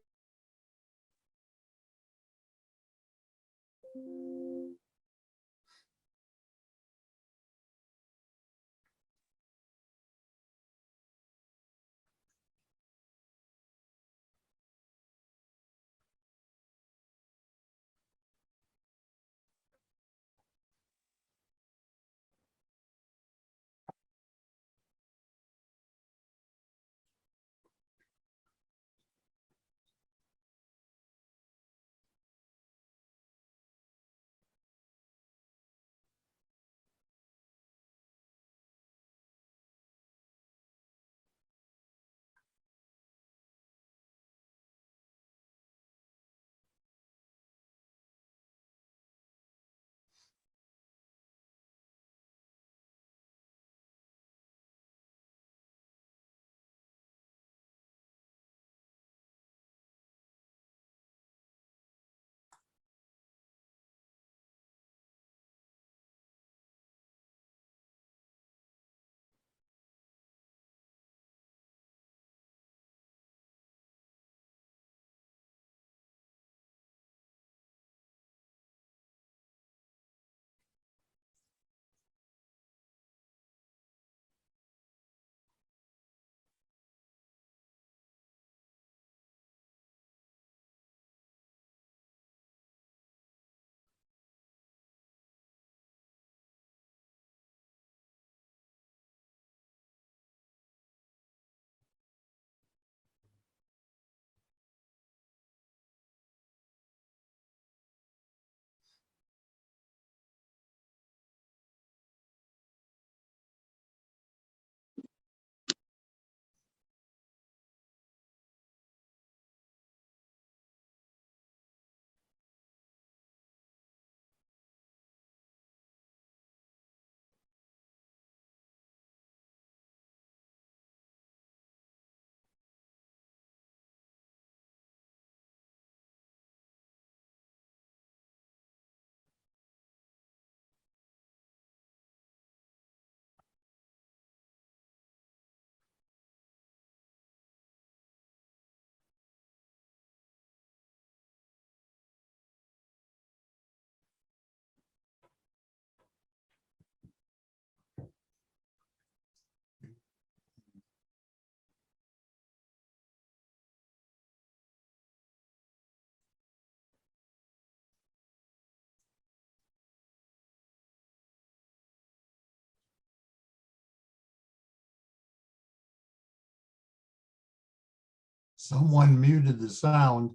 Someone muted the sound.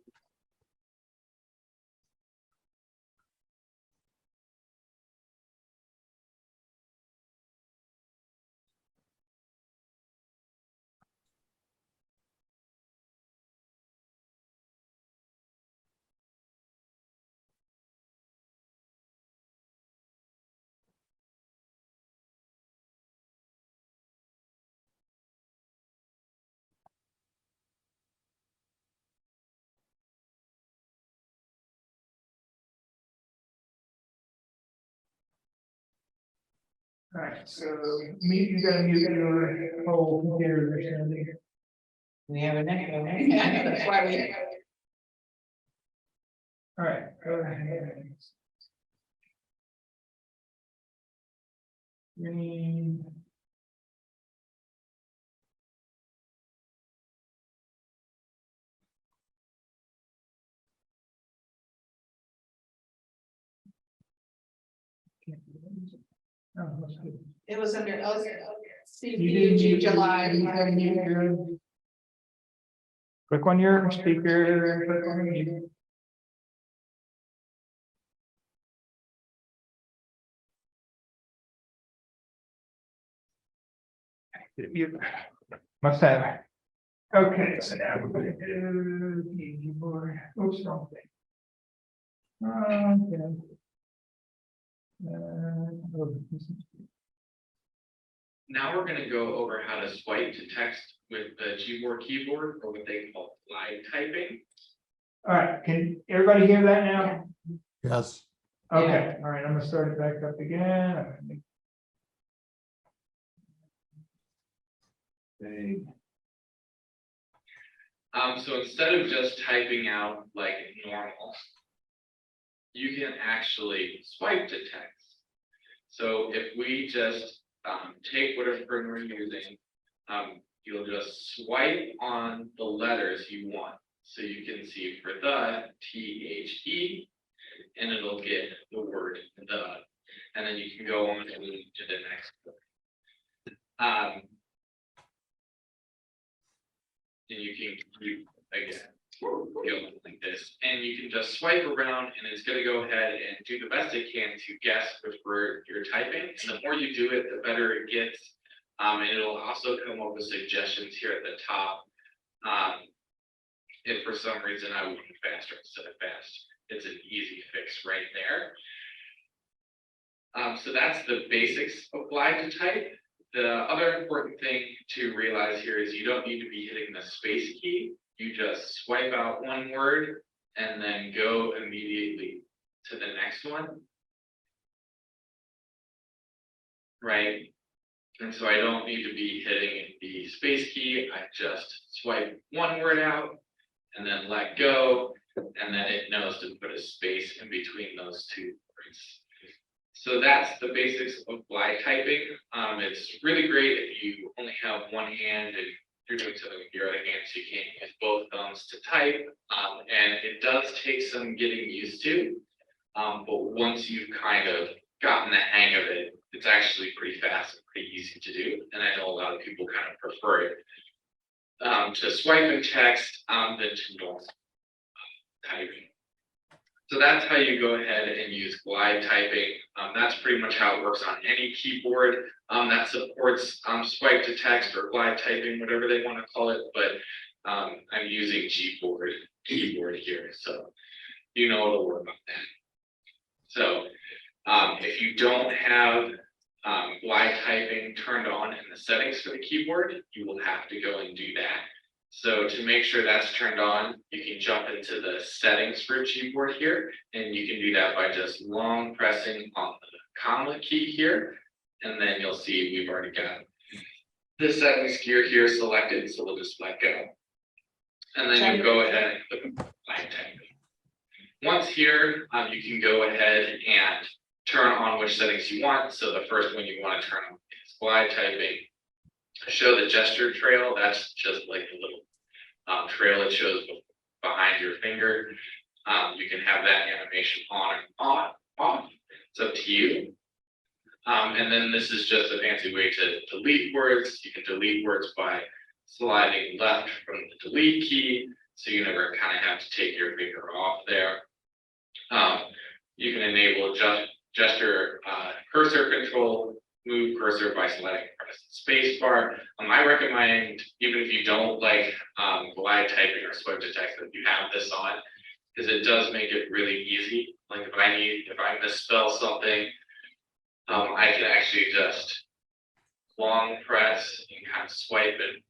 All right, so you gotta mute your whole computer or something. We have an echo. Yeah, that's why we. All right, go ahead. Green. Oh, that's good. It was under You didn't LCCUG mute July. you gotta mute your- Click on your speaker, click on your mute. You must have. Okay, so now we're gonna do keyboard. Oops, wrong thing. Okay. Now we're gonna go over how to swipe to text with the Gboard keyboard, or what they call live typing. All right, can everybody hear that now? Yes. Okay, all right, I'm gonna start it back up again. Okay. So instead of just typing out like normal, you can actually swipe to text. So if we just take whatever program we're using, you'll just swipe on the letters you want. So you can see for the THE, and it'll get the word the, and then you can go on to the next word. And you can keep again, go like this, and you can just swipe around, and it's gonna go ahead and do the best it can to guess which word you're typing. And the more you do it, the better it gets. And it'll also come up with suggestions here at the top. If for some reason I would be faster instead of fast, it's an easy fix right there. So that's the basics of live to type. The other important thing to realize here is you don't need to be hitting the space key. You just swipe out one word and then go immediately to the next one. Right? And so I don't need to be hitting the space key. I just swipe one word out and then let go. And then it knows to put a space in between those two words. So that's the basics of live typing. It's really great if you only have one hand and you're doing something with your other hand, so you can't use both thumbs to type. And it does take some getting used to. But once you've kind of gotten the hang of it, it's actually pretty fast and pretty easy to do. And I know a lot of people kind of prefer it to swipe and text than to normal typing. So that's how you go ahead and use glide typing. That's pretty much how it works on any keyboard that supports swipe to text or glide typing, whatever they want to call it. But I'm using Gboard keyboard here, so you know it'll work on that. So if you don't have glide typing turned on in the settings for the keyboard, you will have to go and do that. So to make sure that's turned on, you can jump into the settings for Gboard here, and you can do that by just long pressing on the comma key here, and then you'll see we've already got the settings gear here selected, so we'll just let go. And then you go ahead and click glide typing. Once here, you can go ahead and turn on which settings you want. So the first one you want to turn on is glide typing. Show the gesture trail. That's just like a little trail it shows behind your finger. You can have that animation on and off. It's up to you. And then this is just a fancy way to delete words. You can delete words by sliding left from the delete key, so you never kind of have to take your finger off there. You can enable gesture cursor control, move cursor by selecting press the space bar. I recommend, even if you don't like glide typing or swipe to text, that you have this on, because it does make it really easy. Like if I misspell something, I can actually just long press and kind of swipe it.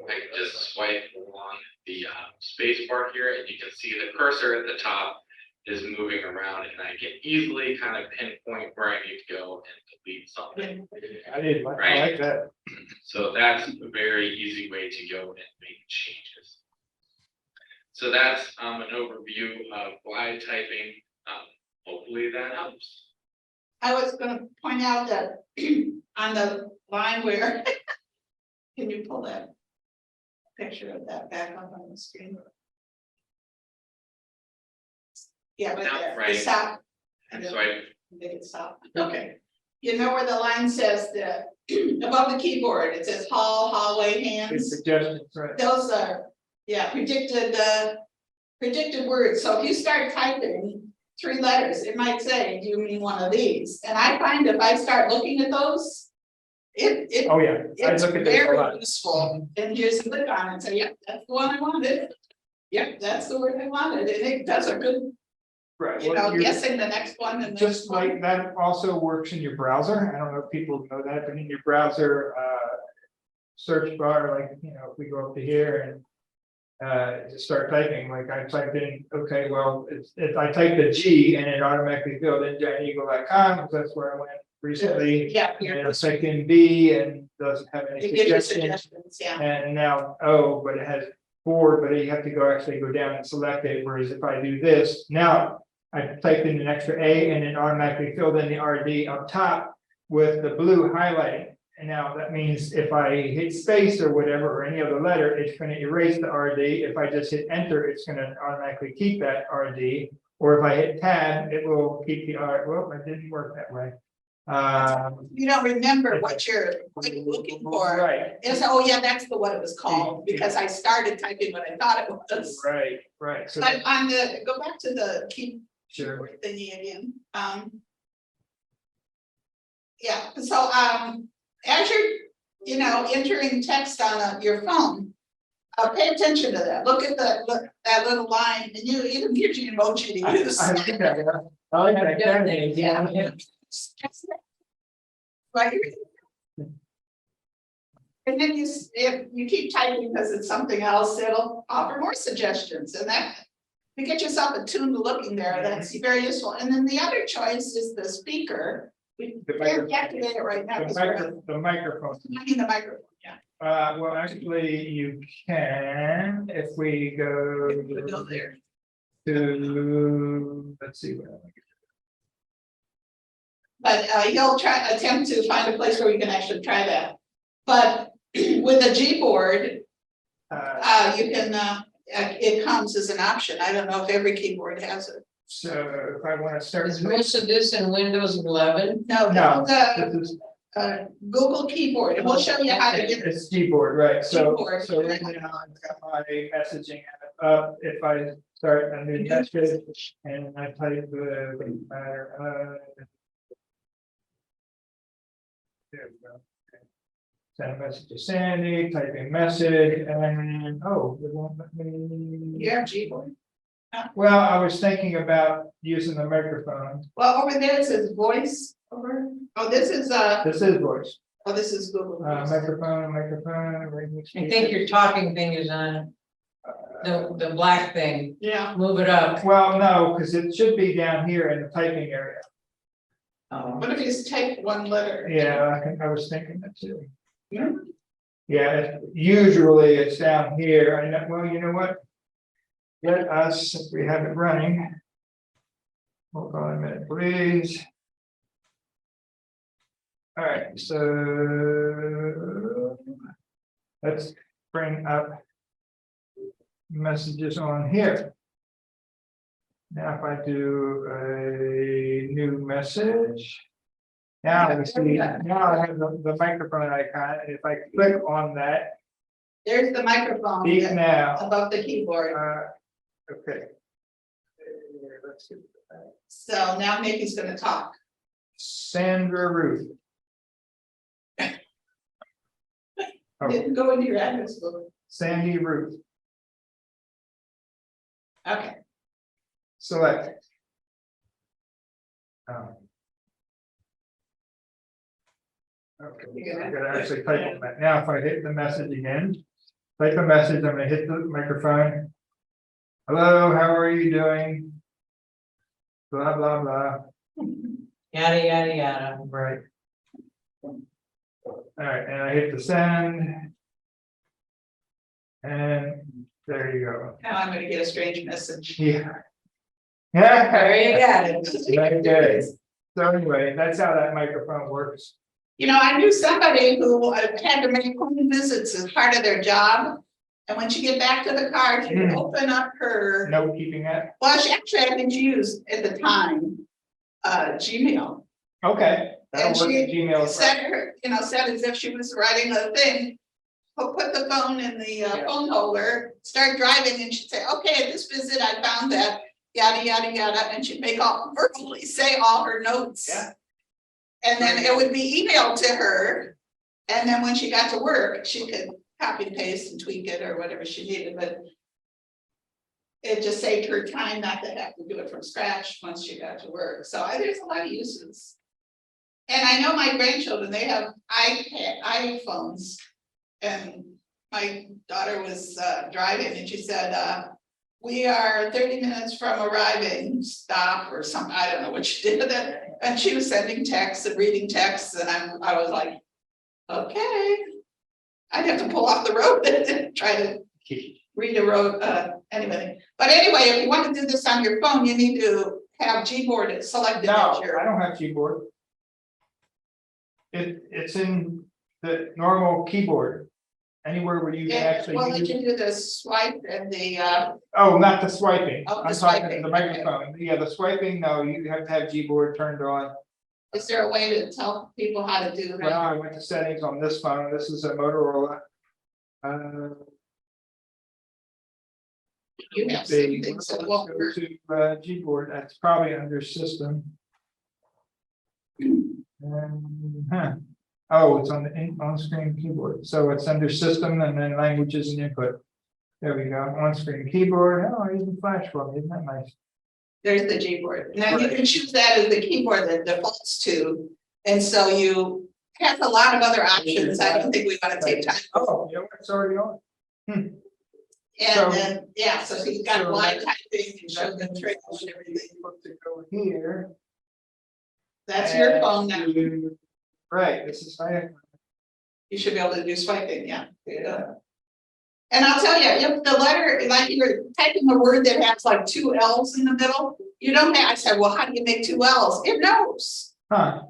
I can just swipe along the space bar here, and you can see the cursor at the top is moving around, and I can easily kind of pinpoint where I need to go and delete something. I like that. So that's a very easy way to go and make changes. So that's an overview of glide typing. Hopefully that helps. I was gonna point out that on the line where, can you pull that picture of that back up on the screen? Yeah, right Now, there, right. the stop. And so I Make it stop, okay. You know where the line says that, above the keyboard, it says hallway It's hands, suggestions, right? those are, yeah, predicted words, so if you start typing 3 letters, it might say, do you mean one of these? And I find if I start looking at those, it Oh, yeah. I it's look at this a very lot. useful, and you just click on it and say, yep, that's the one I wanted. Yep, that's the word I wanted, and it does a good, Right. you well, know, you're- guessing the next one and the Just next one. like that also works in your browser. I don't know if people know that, but in your browser, search bar, like, you know, if we go up to here and just start typing, like I typed in, okay, well, if I typed a G and it automatically filled in gianteagle.com, because that's where I went recently. Yeah, And here, I typed in B and doesn't have any it gives you suggestions. suggestions, yeah. And now O, but it has forward, but you have to actually go down and select it, whereas if I do this, now I typed in an extra A and it automatically filled in the RD up top with the blue highlighting. And now that means if I hit space or whatever, or any other letter, it's gonna erase the RD. If I just hit enter, it's gonna automatically keep that RD. Or if I hit tab, it will keep the R, well, it didn't work that way. You don't remember what you're looking for. Right, It's, oh yeah, that's what it was called, because I started typing what I thought it was. right, so, But on the, go back to the sure, keyboard thingy again, yeah, so, as you're, you know, entering text on your phone, pay attention to that, look at that little line, and you even gives you emoji to use. I like that, yeah. I like that. Yeah. Right. And then if you keep typing because it's something else, it'll offer more suggestions, and that, to get yourself attuned to looking there, that's very useful. And then the other choice is the speaker. We The can't microphone. activate it right now. 'cause we're The microphone. in the microphone, yeah. Well, actually, you can, if we go. We'll go there. To, let's see. But he'll attempt to find a place where we can actually try that. But with a Gboard, you can, it comes as an option. I don't know if every keyboard has it. So if I want to start. Is most of this in Windows 11? No, No, the this is, Google keyboard, and we'll show you how to get. it's keyboard, right, so, Keyboard. so right now I've got my messaging app up, if I start a new message and I type the matter. There we go. Send a message to Sandy, type a message, and, oh, it won't let me. Yeah, Gboard. Well, I was thinking about using the microphone, Well, over there it says voice over. Oh, this is this is voice, oh, this is Google. Voice. microphone, I think your talking thing is on the black thing. Yeah. Move it up. Well, no, because it should be down here in the typing area. What if you just take one letter? Yeah, I was thinking that too. Yeah. Yeah, usually it's down here, and well, you know what? Let us, if we have it running. Hold on a minute, please. All right, so. Let's bring up. Messages on here. Now, if I do a new message. Now I see, now I have the microphone icon, and if I click on that, There's the microphone Speak that- now. above the keyboard. Okay. Let's see. So now Nikki's gonna talk. Sandra Ruth. Oh, Didn't go into your address book. Sandy Ruth, Okay, select. Okay, I gotta actually type that. Now, if I hit the message again, type a message, I'm gonna hit the microphone. Hello, how are you doing? Blah, blah, blah, Yada, yada, yada. right. All right, and I hit the send. And there you go. now I'm gonna get a strange message. Yeah. There you Yeah. got it. Okay, so anyway, that's how that microphone works. You know, I knew somebody who had to make home visits as part of their job. And when she get back to the car, she would open up her, Note keeping that, well, she actually, I think she used at the time, Gmail. okay. That'll And work in she Gmail. as well. said her, said as if she was writing a thing. Put the phone in the phone holder, start driving, and she'd say, okay, at this visit, I found that, yada, yada, yada, and she'd make all verbally say all her notes. Yeah. And then it would be emailed to her, and then when she got to work, she could copy and paste and tweak it or whatever she needed, but it just saved her time not to have to do it from scratch once she got to work, so there's a lot of uses. And I know my grandchildren, they have iPhones. And my daughter was driving and she said, we are 30 minutes from arriving, stop or something, I don't know what she did. And she was sending texts and reading texts and I was like, okay. I'd have to pull off the road and try to read a road, anyway. But anyway, if you want to do this on your phone, you need to have Gboard selected as No, your. I don't have keyboard. It's in the normal keyboard. Anywhere where you can actually Well, use. you can do the swipe and the, Oh, not the swiping. Oh, the I'm talking swiping, the microphone. Yeah, the swiping, no, you have to have Gboard turned on. is there a way to tell people how to do Well, that? I went to settings on this phone. This is a Motorola. You have See, some things that let's won't go work. to Gboard. That's probably under system. Oh, it's on the on-screen keyboard. So it's under system and then languages and input. There we go. On-screen keyboard. Oh, even flash for me. Isn't that nice? There's the Gboard. Now you can choose that as the keyboard that defaults to. And so you have a lot of other options. I don't think we want to take time. Oh, you know, it's already on. And so- then, yeah, so he's got so live that- typing and show the trails and everything. To go here. That's your and phone now. do- Right, this is my. You should be able to do swiping, yeah. And I'll tell you, if the letter, like you're typing a word that has like 2 L's in the middle, you don't have, I said, well, how do you make 2 L's? It knows. Huh,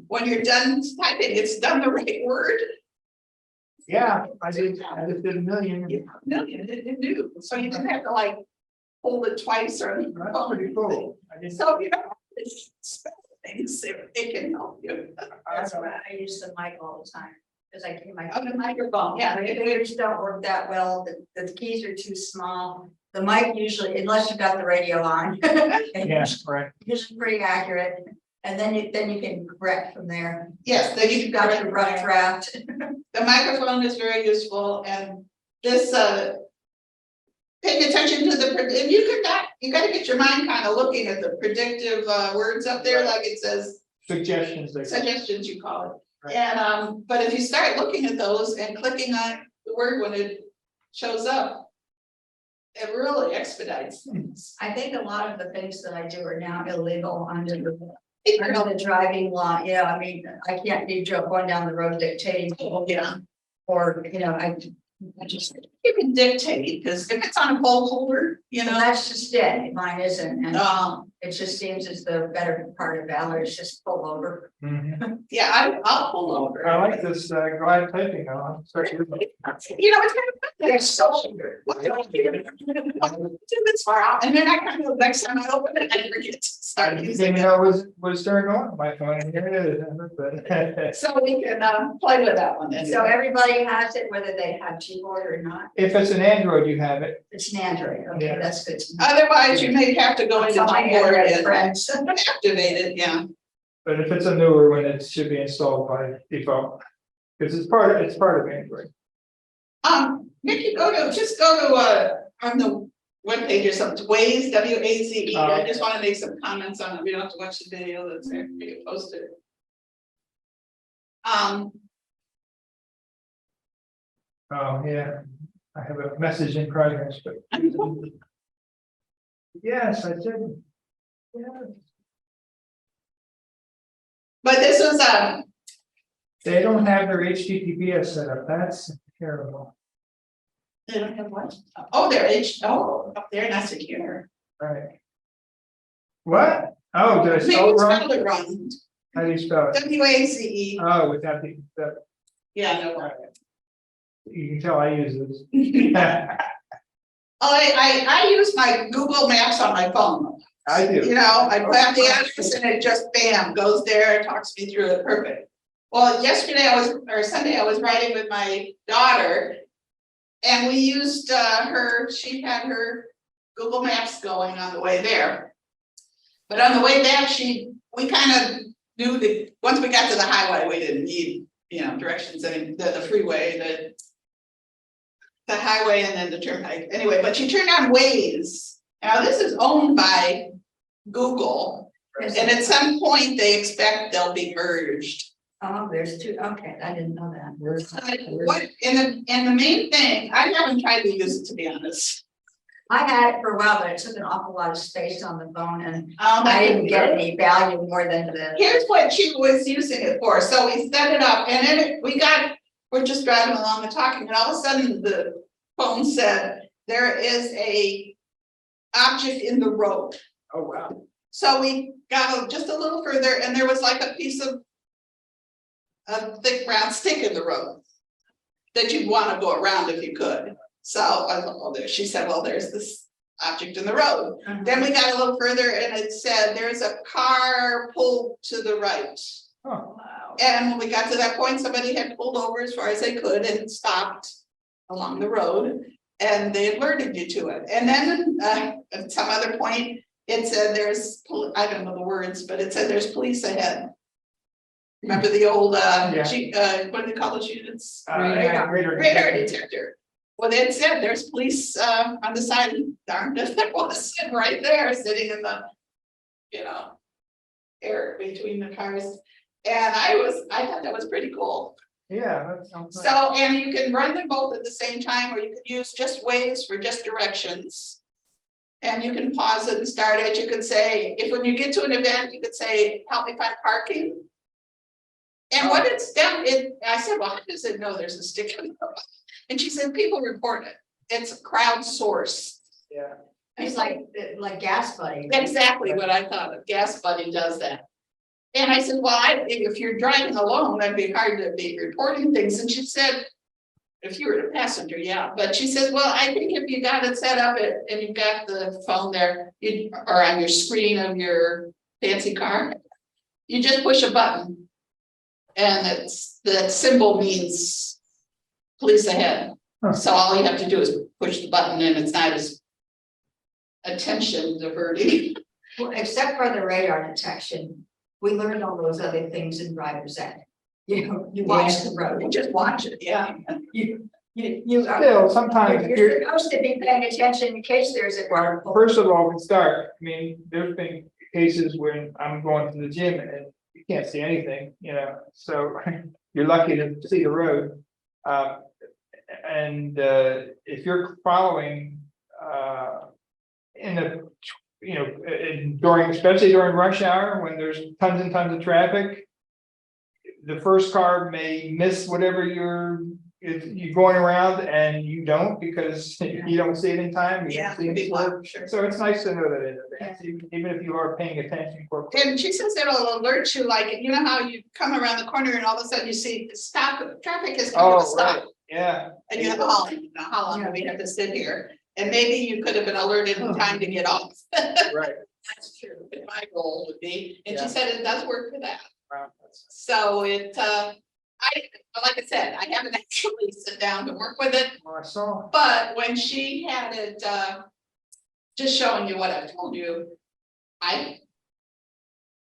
When you're done typing, it's done the right word. yeah, I just did a million. Yeah, no, it knew, so you didn't have to like hold it twice or. That's pretty cool. I didn't. So, it's special things, it can help you. That's why I use the mic all the time, because I keep my. On the microphone, Yeah, yeah, the computers don't work that well, the keys are too small. The mic usually, unless you've got the radio on. Yeah, right. Usually pretty accurate, and then you can correct from there. yes, then you You've got your rough draft. The microphone is very useful and this, paying attention to the, and you gotta get your mind kind of looking at the predictive, words up there, like it says Suggestions. They suggestions, you call it. Right. And, but if you start looking at those and clicking on the word when it shows up, it really expedites things. I think a lot of the things that I do are now illegal under the driving law, I mean, I can't be going down the road dictating. Yeah. Or, I just, You can dictate, because if it's on a pole holder, that's just it, mine isn't, and, It just seems as the better part of valor is just pull over. Mhm. Yeah, I'll pull over. I like this, glide typing, I'll start using it. You know, it's kind of, they're so. What do I do? Do this far out, and then I kind of, next time I open it, I forget to I start didn't using even it. know it was turned on my phone, and here it is, but So we can, play with that one. So everybody has it, whether they have keyboard or not. if it's an Android, you have it. It's an Android, okay, Yeah. that's good to know. Otherwise, you may have to go into Tell my keyboard Android and friends. activate it, yeah. But if it's a newer one, it should be installed by default. Because it's part of Android. Nikki, just go to, on the webpage or something, Waze, WAZE, I just wanna make some comments on it, we don't have to watch the video that's there, we can post it. Oh, yeah, I have a message in progress, but. Yes, I did. Yeah. But this was, They don't have their HTTPS set up, that's terrible, they don't have what? Oh, they're not secure. right? What? Oh, did I Maybe spell it wrong? spell it wrong, How do you spell it? WAZE, Oh, without the, yeah, no. you can tell I use this. I use my Google Maps on my phone. I do. You know, I grab the address and it just bam, goes there, talks me through it, perfect. Well, Sunday, I was riding with my daughter. And we used she had her Google Maps going on the way there. But on the way back, we kind of knew that, once we got to the highway, we didn't need, directions, the freeway, the highway and then the turnpike, anyway, but she turned on Waze. Now, this is owned by Google, and at some point, they expect they'll be merged. Oh, there's two, okay, I didn't know that. And the main thing, I haven't tried to use it, to be honest. I had it for a while, but it took an awful lot of space on the phone and I I didn't get any value more than the. Here's what she was using it for, so we set it up, and then we're just driving along and talking, and all of a sudden, the phone said, there is a object in the road. Oh, wow. So we got just a little further, and there was like a piece of a thick brown stick in the road that you'd want to go around if you could. So I thought, well, she said, well, there's this object in the road. Then we got a little further and it said, there's a car pulled to the right. Oh, Wow. And when we got to that point, somebody had pulled over as far as they could and stopped along the road, and they alerted you to it. And then at some other point, it said I don't know the words, but it said there's police ahead. Remember the old, what do they call those units? Radar detector. Well, they had said there's police on the side, darn if there was, right there, sitting in the, air between the cars. And I thought that was pretty cool. yeah, that sounds nice. So, and you can run them both at the same time, or you can use just Waze for just directions. And you can pause it and start it. You could say, when you get to an event, you could say, help me find parking. And what it's done, I said, well, how does it know there's a stick in the road? And she said, people report it. It's crowdsourced. Yeah. It's like Gas Buddy. Exactly what I thought of. Gas Buddy does that. And I said, well, if you're driving alone, that'd be hard to be reporting things. And she said, if you were a passenger, yeah. But she says, well, I think if you got it set up and you've got the phone there, or on your screen of your fancy car, you just push a button. And the symbol means police ahead. Huh. So all you have to do is push the button and it's not as attention diverting. Well, except for the radar detection, we learned all those other things in driver's ed. You watch the road. You just watch it, yeah. You are. Still, sometimes if You're you're, supposed to be paying attention in case there's a. well, first of all, we start, I mean, there's been cases when I'm going to the gym and you can't see anything, so you're lucky to see the road. And if you're following especially during rush hour, when there's tons and tons of traffic, the first car may miss whatever you're if you're going around and you don't because you don't see it in time. you don't see it big before. one, sure. So it's nice to know that in advance, even if you are paying attention for. And she says it'll alert you, like, you know how you come around the corner and all of a sudden you see stop, traffic is coming to Oh, right, stop. yeah. And you have, oh, how long do we have to sit here? And maybe you could have been alerted in time to get off. Right. That's true. My goal would be, and she Yeah. said it does work for that. Wow, that's- So like I said, I haven't actually sit down to work with it, Well, I saw, but when she had it, just showing you what I told you,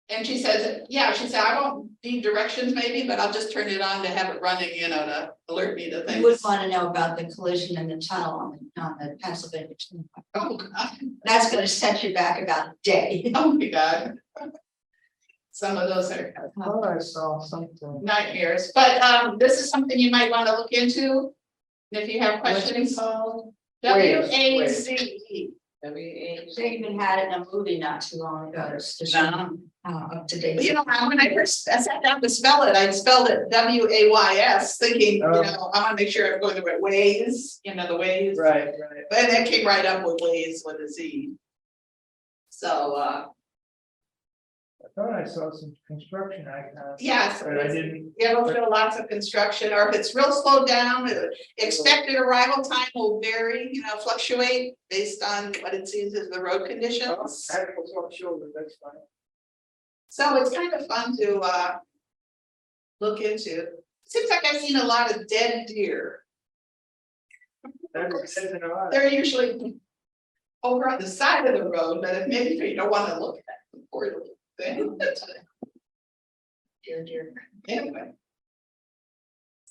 and she says, yeah, she said, I won't need directions maybe, but I'll just turn it on to have it running, to alert me to You would things. want to know about the collision in the tunnel on the Pennsylvania. Oh, God. That's gonna set you back about a day. Oh, my God. Some of those are I thought I saw something. nightmares, but this is something you might want to look into. If you have What's it questions. called? WAZE. They even had it in a movie not too long ago. It's just up to date. You know, when I first sat down to spell it, I spelled it WAYS, thinking, Oh. I want to make sure I'm going the right ways, the ways. Right. But that came right up with ways with a Z. So, I thought I saw some construction icons. yes. But I didn't, It'll show lots of construction, or if it's real slowed down, expected arrival time will vary, fluctuate based on what it sees as the road oh, conditions. I was on shoulder, that's fine. So it's kind of fun to look into. Seems like I've seen a lot of dead deer. That says a lot. They're usually over on the side of the road, but if maybe you don't want to look at the poor little thing. Dear. Anyway.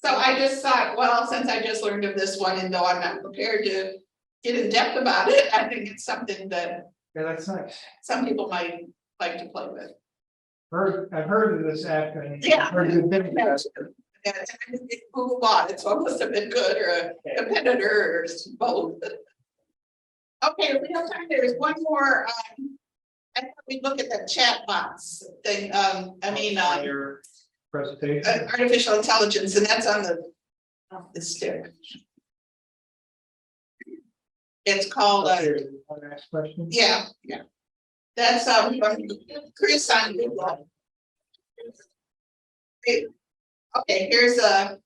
So I just thought, well, since I just learned of this one, and though I'm not prepared to get in depth about it, I think it's something that Yeah, that's nice. some people might like to play with. I've heard of this app and. Yeah. Heard good things about it. And Google bought it, so it must have been good, or a competitor, or both. Okay, we have time, there's one more, I thought we'd look at the chat box thing, On your presentation. artificial intelligence, and that's on the stick. It's called, Here, one last question. yeah. That's, from Chris on Google. Okay, here's a,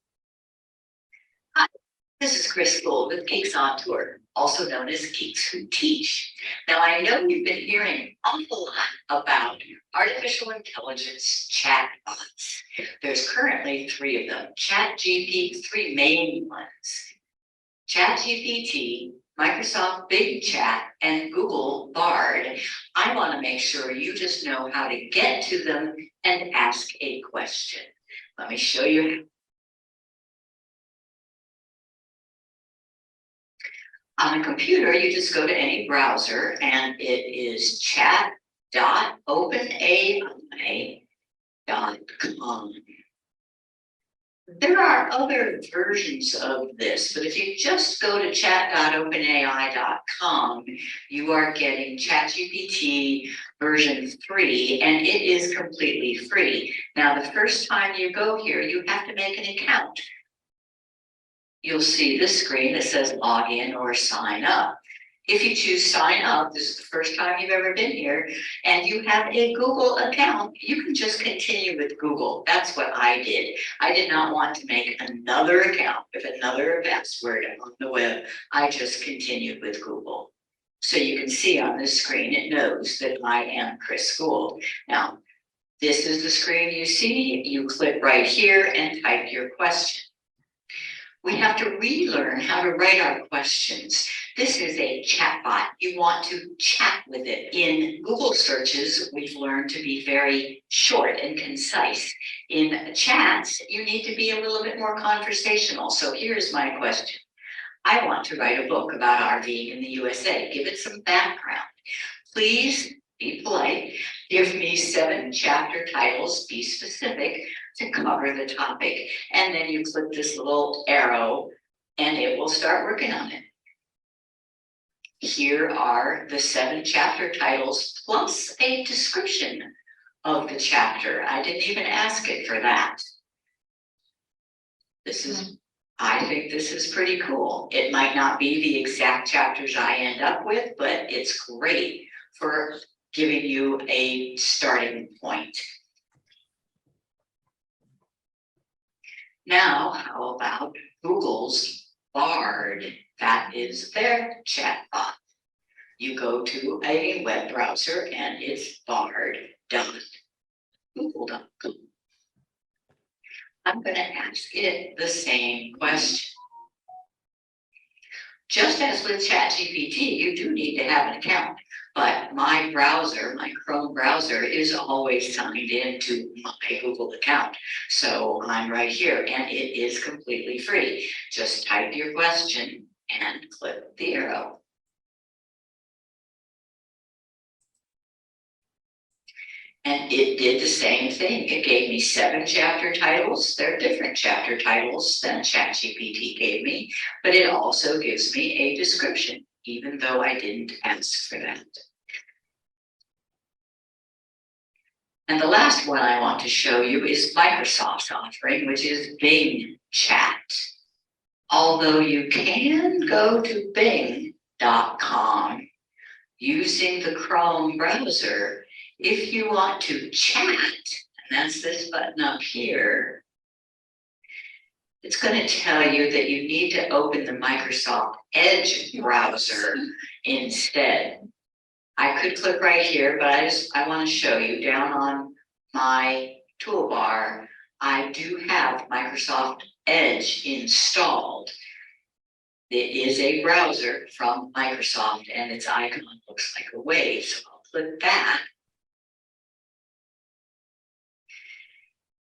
This is Chris Gould with Geeks on Tour, also known as Geeks Who Teach. Now, I know you've been hearing an awful lot about artificial intelligence chatbots. There's currently 3 of them, ChatGPT, 3 main ones. ChatGPT, Microsoft Big Chat, and Google Bard. I want to make sure you just know how to get to them and ask a question. Let me show you. On a computer, you just go to any browser and it is chat.openai.com. There are other versions of this, but if you just go to chat.openai.com, you are getting ChatGPT version 3, and it is completely free. Now, the first time you go here, you have to make an account. You'll see this screen that says log in or sign up. If you choose sign up, this is the first time you've ever been here, and you have a Google account, you can just continue with Google. That's what I did. I did not want to make another account with another password on the web. I just continued with Google. So you can see on this screen, it knows that I am Chris Gould. Now, this is the screen you see. You click right here and type your question. We have to relearn how to write our questions. This is a chatbot. You want to chat with it. In Google searches, we've learned to be very short and concise. In chats, you need to be a little bit more conversational. So here's my question. I want to write a book about RVing in the USA. Give it some background. Please be polite. Give me 7 chapter titles. Be specific to cover the topic. And then you click this little arrow and it will start working on it. Here are the 7 chapter titles plus a description of the chapter. I didn't even ask it for that. This is I think this is pretty cool. It might not be the exact chapters I end up with, but it's great for giving you a starting point. Now, how about Google's Bard? That is their chatbot. You go to a web browser and it's bard.google.com. I'm going to ask it the same question. Just as with ChatGPT, you do need to have an account, but my browser, my Chrome browser, is always signed into my Google account. So I'm right here and it is completely free. Just type your question and click the arrow. And it did the same thing. It gave me 7 chapter titles. They're different chapter titles than ChatGPT gave me, but it also gives me a description, even though I didn't ask for that. And the last one I want to show you is Microsoft's offering, which is Bing Chat. Although you can go to bing.com using the Chrome browser, if you want to chat, and that's this button up here, it's going to tell you that you need to open the Microsoft Edge browser instead. I could click right here, but I want to show you down on my toolbar, I do have Microsoft Edge installed. It is a browser from Microsoft and its icon looks like a wave, so I'll click that.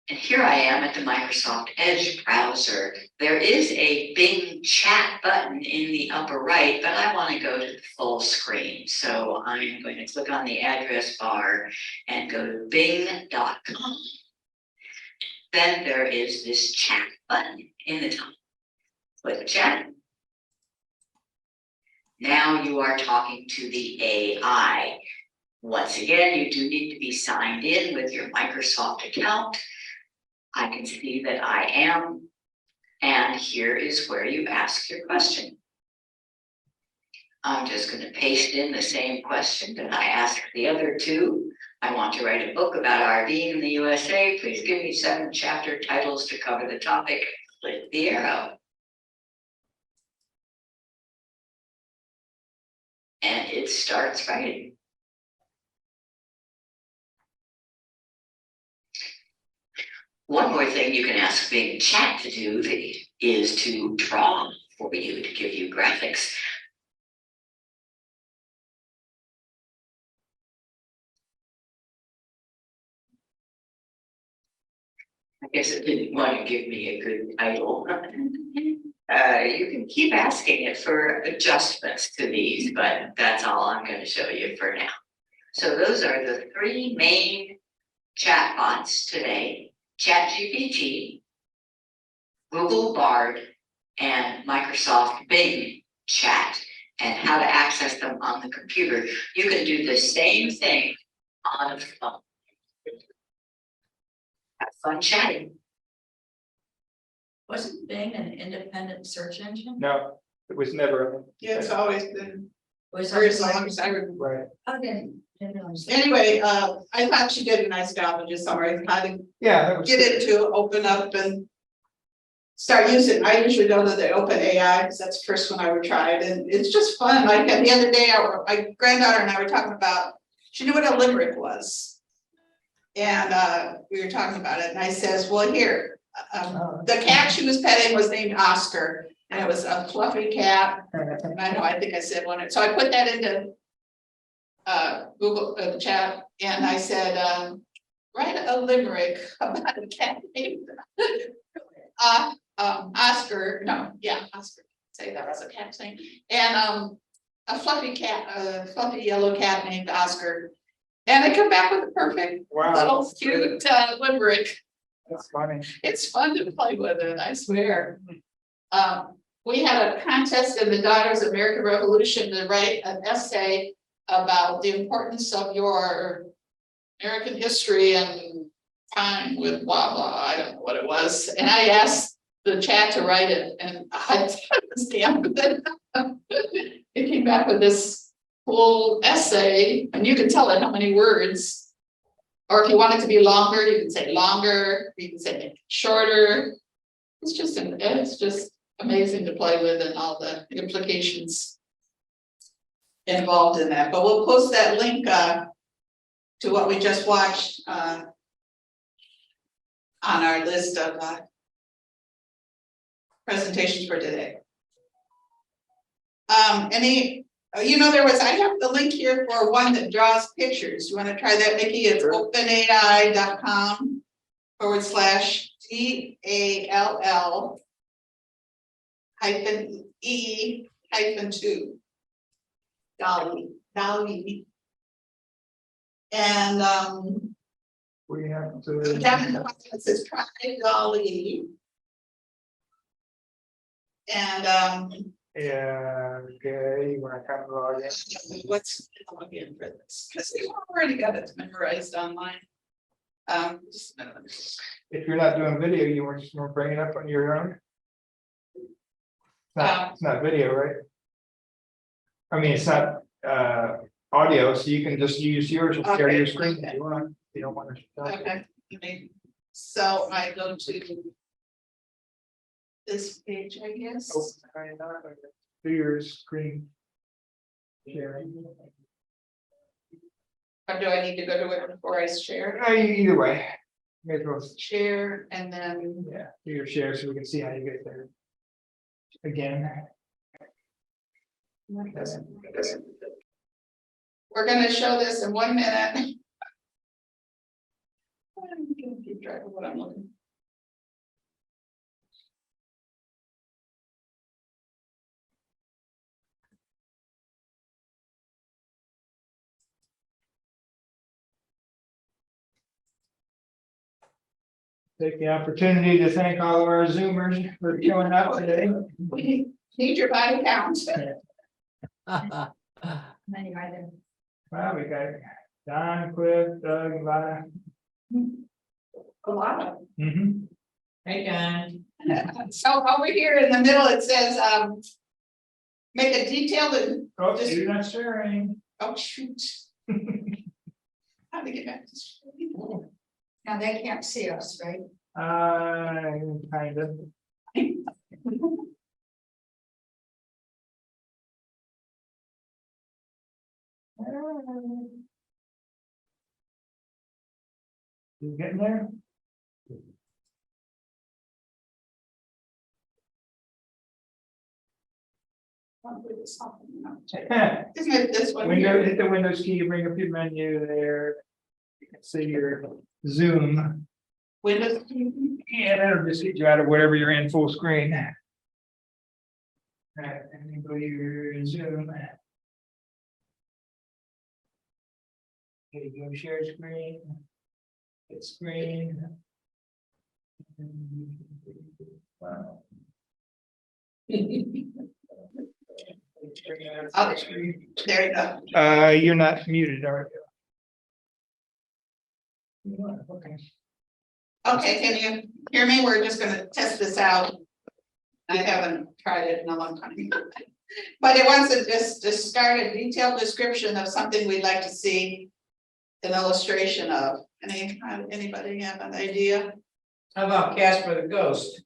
And here I am at the Microsoft Edge browser. There is a Bing chat button in the upper right, but I want to go to the full screen. So I'm going to click on the address bar and go to bing.com. Then there is this chat button in the top. Click chat. Now you are talking to the AI. Once again, you do need to be signed in with your Microsoft account. I can see that I am, and here is where you ask your question. I'm just going to paste in the same question that I asked the other two. I want to write a book about RVing in the USA. Please give me 7 chapter titles to cover the topic. Click the arrow. And it starts writing. One more thing you can ask Bing Chat to do is to draw for you, to give you graphics. I guess it didn't want to give me a good title. You can keep asking it for adjustments to these, but that's all I'm going to show you for now. So those are the 3 main chatbots today: ChatGPT, Google Bard, and Microsoft Bing Chat, and how to access them on the computer. You can do the same thing on a phone. Have fun chatting. Wasn't Bing an independent search engine? No, it was never. Yeah, it's always been, Was for as long as I remember. Right, I didn't realize that. Anyway, I thought she did a nice job of just summarizing how to yeah, that was. get it to open up and start using. I usually go to the Open AI because that's the first one I would try it, and it's just fun. Like the other day, my granddaughter and I were talking about, she knew what a limerick was. And we were talking about it, and I says, well, here, the cat she was petting was named Oscar, and it was a fluffy cat. And I think I said one, so I put that into Google chat, and I said, write a limerick about a cat named Oscar, Oscar, say that was a cat's name, and a fluffy yellow cat named Oscar. And I come back with a perfect Wow, little that's cute limerick. That's funny. It's fun to play with it, I swear. We had a contest in the Daughters of American Revolution to write an essay about the importance of your American history and time with blah, blah, I don't know what it was. And I asked the chat to write it, and I was damn good. It came back with this whole essay, and you can tell it how many words. Or if you want it to be longer, you can say longer, you can say make it shorter. It's just amazing to play with and all the implications involved in that, but we'll post that link to what we just watched on our list of presentations for today. I have the link here for one that draws pictures. You want to try that, Nikki? It's openai.com/DALL-E-2. Dolly. And We have down in the to. bottom it says try Dolly. And Yeah, okay, you wanna come log in? what's the login for this? Because we've already got it memorized online. Just a minute. If you're not doing video, you want to bring it up on your own? It's not video, right? I mean, it's not audio, so you can just use yours and share your screen if you want. You don't want to. Okay, so I go to this page, I guess. Do your screen sharing. Or do I need to go to it before I share? Either way. May as well, Share and then, yeah, do your share so we can see how you get there. Again. we're gonna show this in 1 minute. I'm gonna keep track of what I'm looking. Take the opportunity to thank all of our Zoomers for showing up today. We need your body count. Many are there. Wow, we got Don, Cliff, Doug, Lana. A lot of Hey, John. them. So over here in the middle, it says, make a detailed and, Oh, you're not sharing. oh, shoot. How to get back to screen? Now they can't see us, right? Kind of. You getting there? Isn't it this one Window, here? hit the Windows key, bring up your menu there. You can see your Zoom. Windows. Yeah, that'll just get you out of whatever you're in full screen. Alright, and then go to your Zoom. There you go, share screen. Hit screen. Wow. Oh, there you go. You're not muted, are you? Okay. Okay, can you hear me? We're just gonna test this out. I haven't tried it in a long time. But it wants to just discard a detailed description of something we'd like to see an illustration of. Anybody have an idea? How about Casper the Ghost?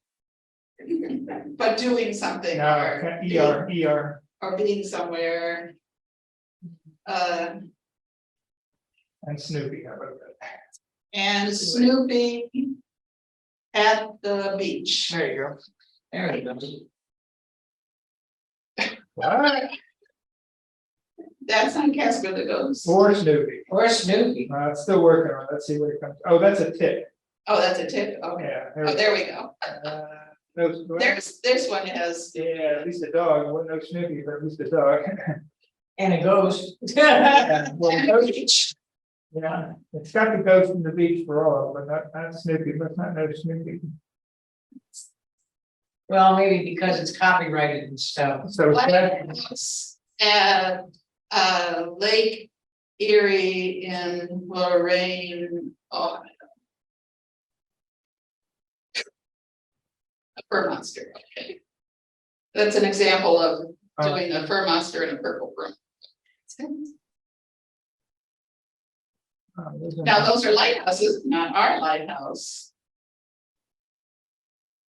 But doing something No, ER. or being somewhere. And Snoopy, how about that? And Snoopy at the beach. There you go. There it goes. What? That's on Casper the Ghost. Or Snoopy. Or Snoopy. It's still working on it. Let's see what it comes. Oh, that's a tip. Oh, that's a tip. Okay. Yeah. Oh, there we go. This one has. Yeah, at least the dog. Well, no Snoopy, but at least the dog. And a ghost. Yeah, well, And ghost- the beach. yeah, it's got the ghost from the beach for all, but not Snoopy. Let's not know Snoopy. Well, maybe because it's copyrighted and stuff. So Lighthouse at Lake Erie in Lorraine. Oh. Fur monster, okay. That's an example of doing a fur monster in a purple room. Now, those are lighthouses, not our lighthouse.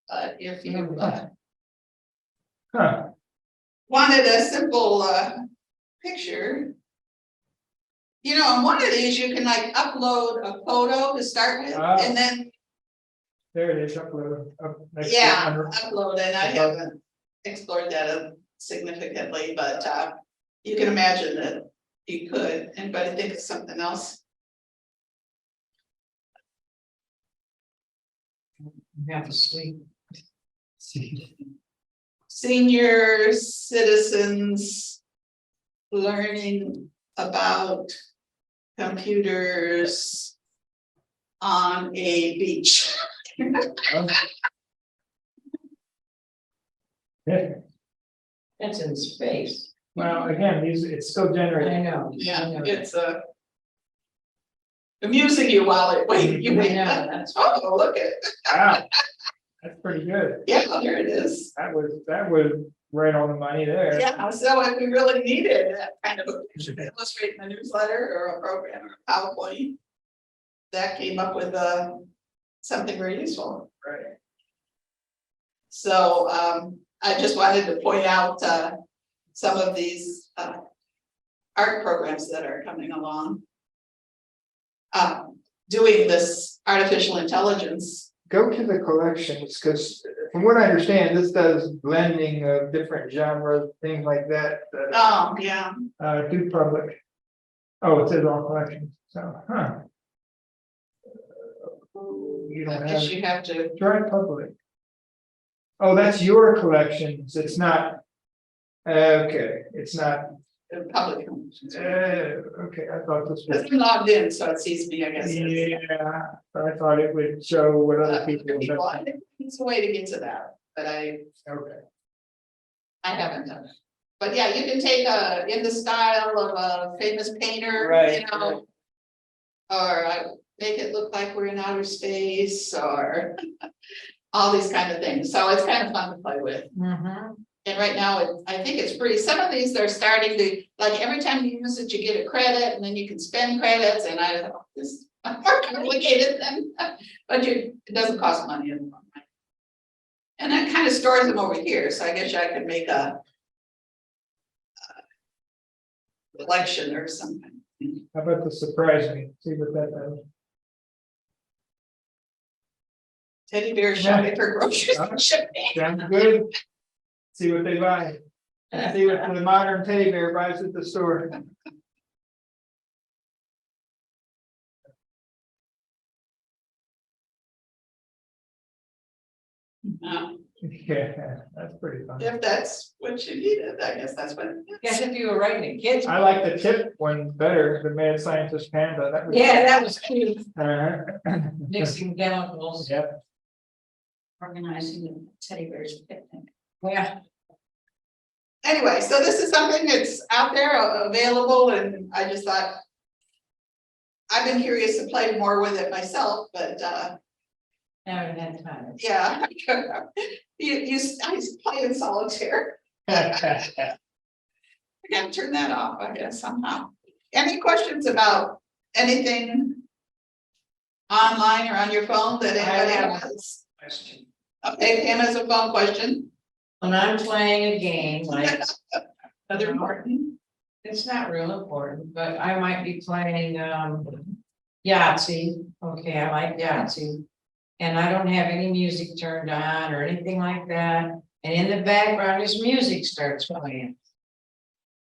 But if you Huh, wanted a simple picture. You know, on one of these, you can like upload a photo to start with, Ah. and then, there it is, upload. Next to yeah, under- upload, and I haven't explored that significantly, but you can imagine that you could. Anybody think of something else? Have to sleep. Senior citizens learning about computers on a beach. Yeah, That's in space. well, again, these, it's still I generating. know. I Yeah, know. it's amusing you while it, wait, you I wait, know, that's. oh, look at, Wow, that's pretty good. yeah, there it is. That was right on the money there. Yeah, so if we really needed that kind of a picture to illustrate in a newsletter or a program or a PowerPoint, that came up with something very useful. Right. So I just wanted to point out some of these art programs that are coming along. Doing this artificial intelligence. Go to the collections, because from what I understand, this does blending of different genres, things like that. Oh, yeah. Do public. Oh, it says all collections, so, huh. You I don't guess have, you have to, try public. Oh, that's your collections, it's not. Okay, it's not, public. okay, I thought this was. Because I'm logged in, so it sees me, I guess. Yeah, but I thought it would show what other people. People, have I think it's a way to get to that, but I Okay, haven't done it. But yeah, you can take in the style of a famous painter, Right, you know. Or make it look like we're in outer space, or all these kind of things, so it's kind of fun to play with. Mhm. And right now, I think it's free. Some of these, they're starting to, like, every time you use it, you get a credit, and then you can spend credits, and I thought, this is more complicated than, but it doesn't cost money. And that kind of stores them over here, so I guess I could make a collection or something. how about the surprise me, see what that does. Teddy bear shopping for groceries. Sounds good. See what they buy. See what the modern teddy bear buys at the store. Yeah, that's pretty fun. If that's what you needed, I guess that's what. Guess if you were writing a kid's. I like the tip one better, the mad scientist panda. That was. Yeah, that was cute, Uh, mixing chemicals. Yep, Organizing the teddy bears picnic. Yeah, Anyway, so this is something that's out there available, and I just thought. I've been curious to play more with it myself, but haven't had time. yeah. I play in solitaire. I gotta turn that off, I guess, somehow. Any questions about anything online or on your phone that anybody have- has? Okay, Pam has a phone question. When I'm playing a game, like, Other important. it's not real important, but I might be playing, Yahtzee. Okay, I like Yahtzee. And I don't have any music turned on or anything like that. And in the background, this music starts playing.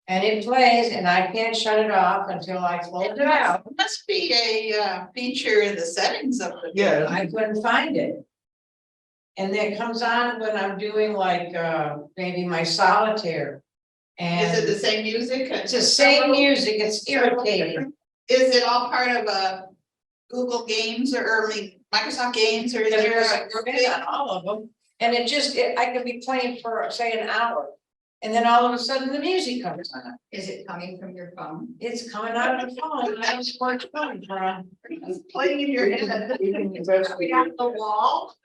And it plays and I can't shut it off until I close it out. Must be a feature in the settings of the. Yeah. I couldn't find it. And it comes on when I'm doing like, maybe my solitaire. Is it And the same music? it's the same music, it's irritating. Is it all part of Google Games or I mean, Microsoft Games, or is Because there there's a grid on all of them, and I could be playing for, say, an hour. And then all of a sudden, the music comes on, Is it coming from your phone? it's coming out of the phone, I don't know where it's coming from. It's playing in your head? You can invest We have the wall.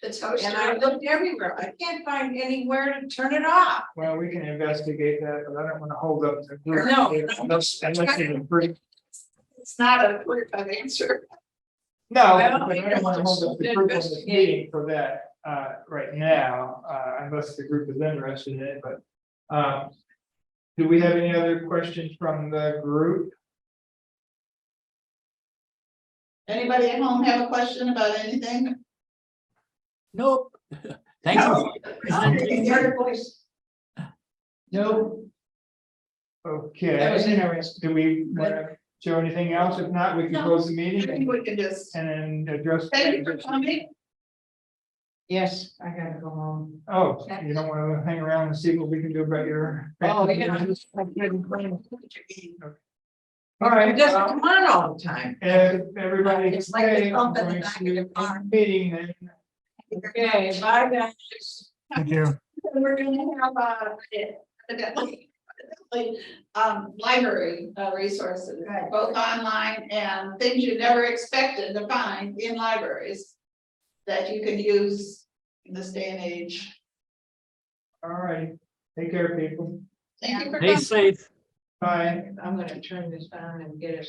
The toaster. And I looked everywhere. I can't find anywhere to turn it off. Well, we can investigate that, but I don't wanna hold up the group. No. Unless it's a brief. It's not a quick answer. No, Well, but I don't wanna hold up the group in this meeting for that, right now, unless the group is interested in it, but. Do we have any other questions from the group? Anybody at home have a question about anything? Nope. Thank you. Your voice. No. Okay. That was interesting. Do we want to show anything else? If not, we can No. close the I meeting think we can just, and then address. thank you for coming. Yes, I gotta go home. Oh, you don't want to hang around and see what we can do about your. Oh, yeah. All right, Just well, come on all the time. if everybody can It's like the stay, I'm bump in the going back of to the end car. the meeting then. Okay, bye guys. Thank you. We're gonna have evidently, library resources, Right. both online and things you never expected to find in libraries that you can use in this day and age. All right, take care, people. Thank you for Stay coming. safe. Bye. I'm gonna turn this on and get it.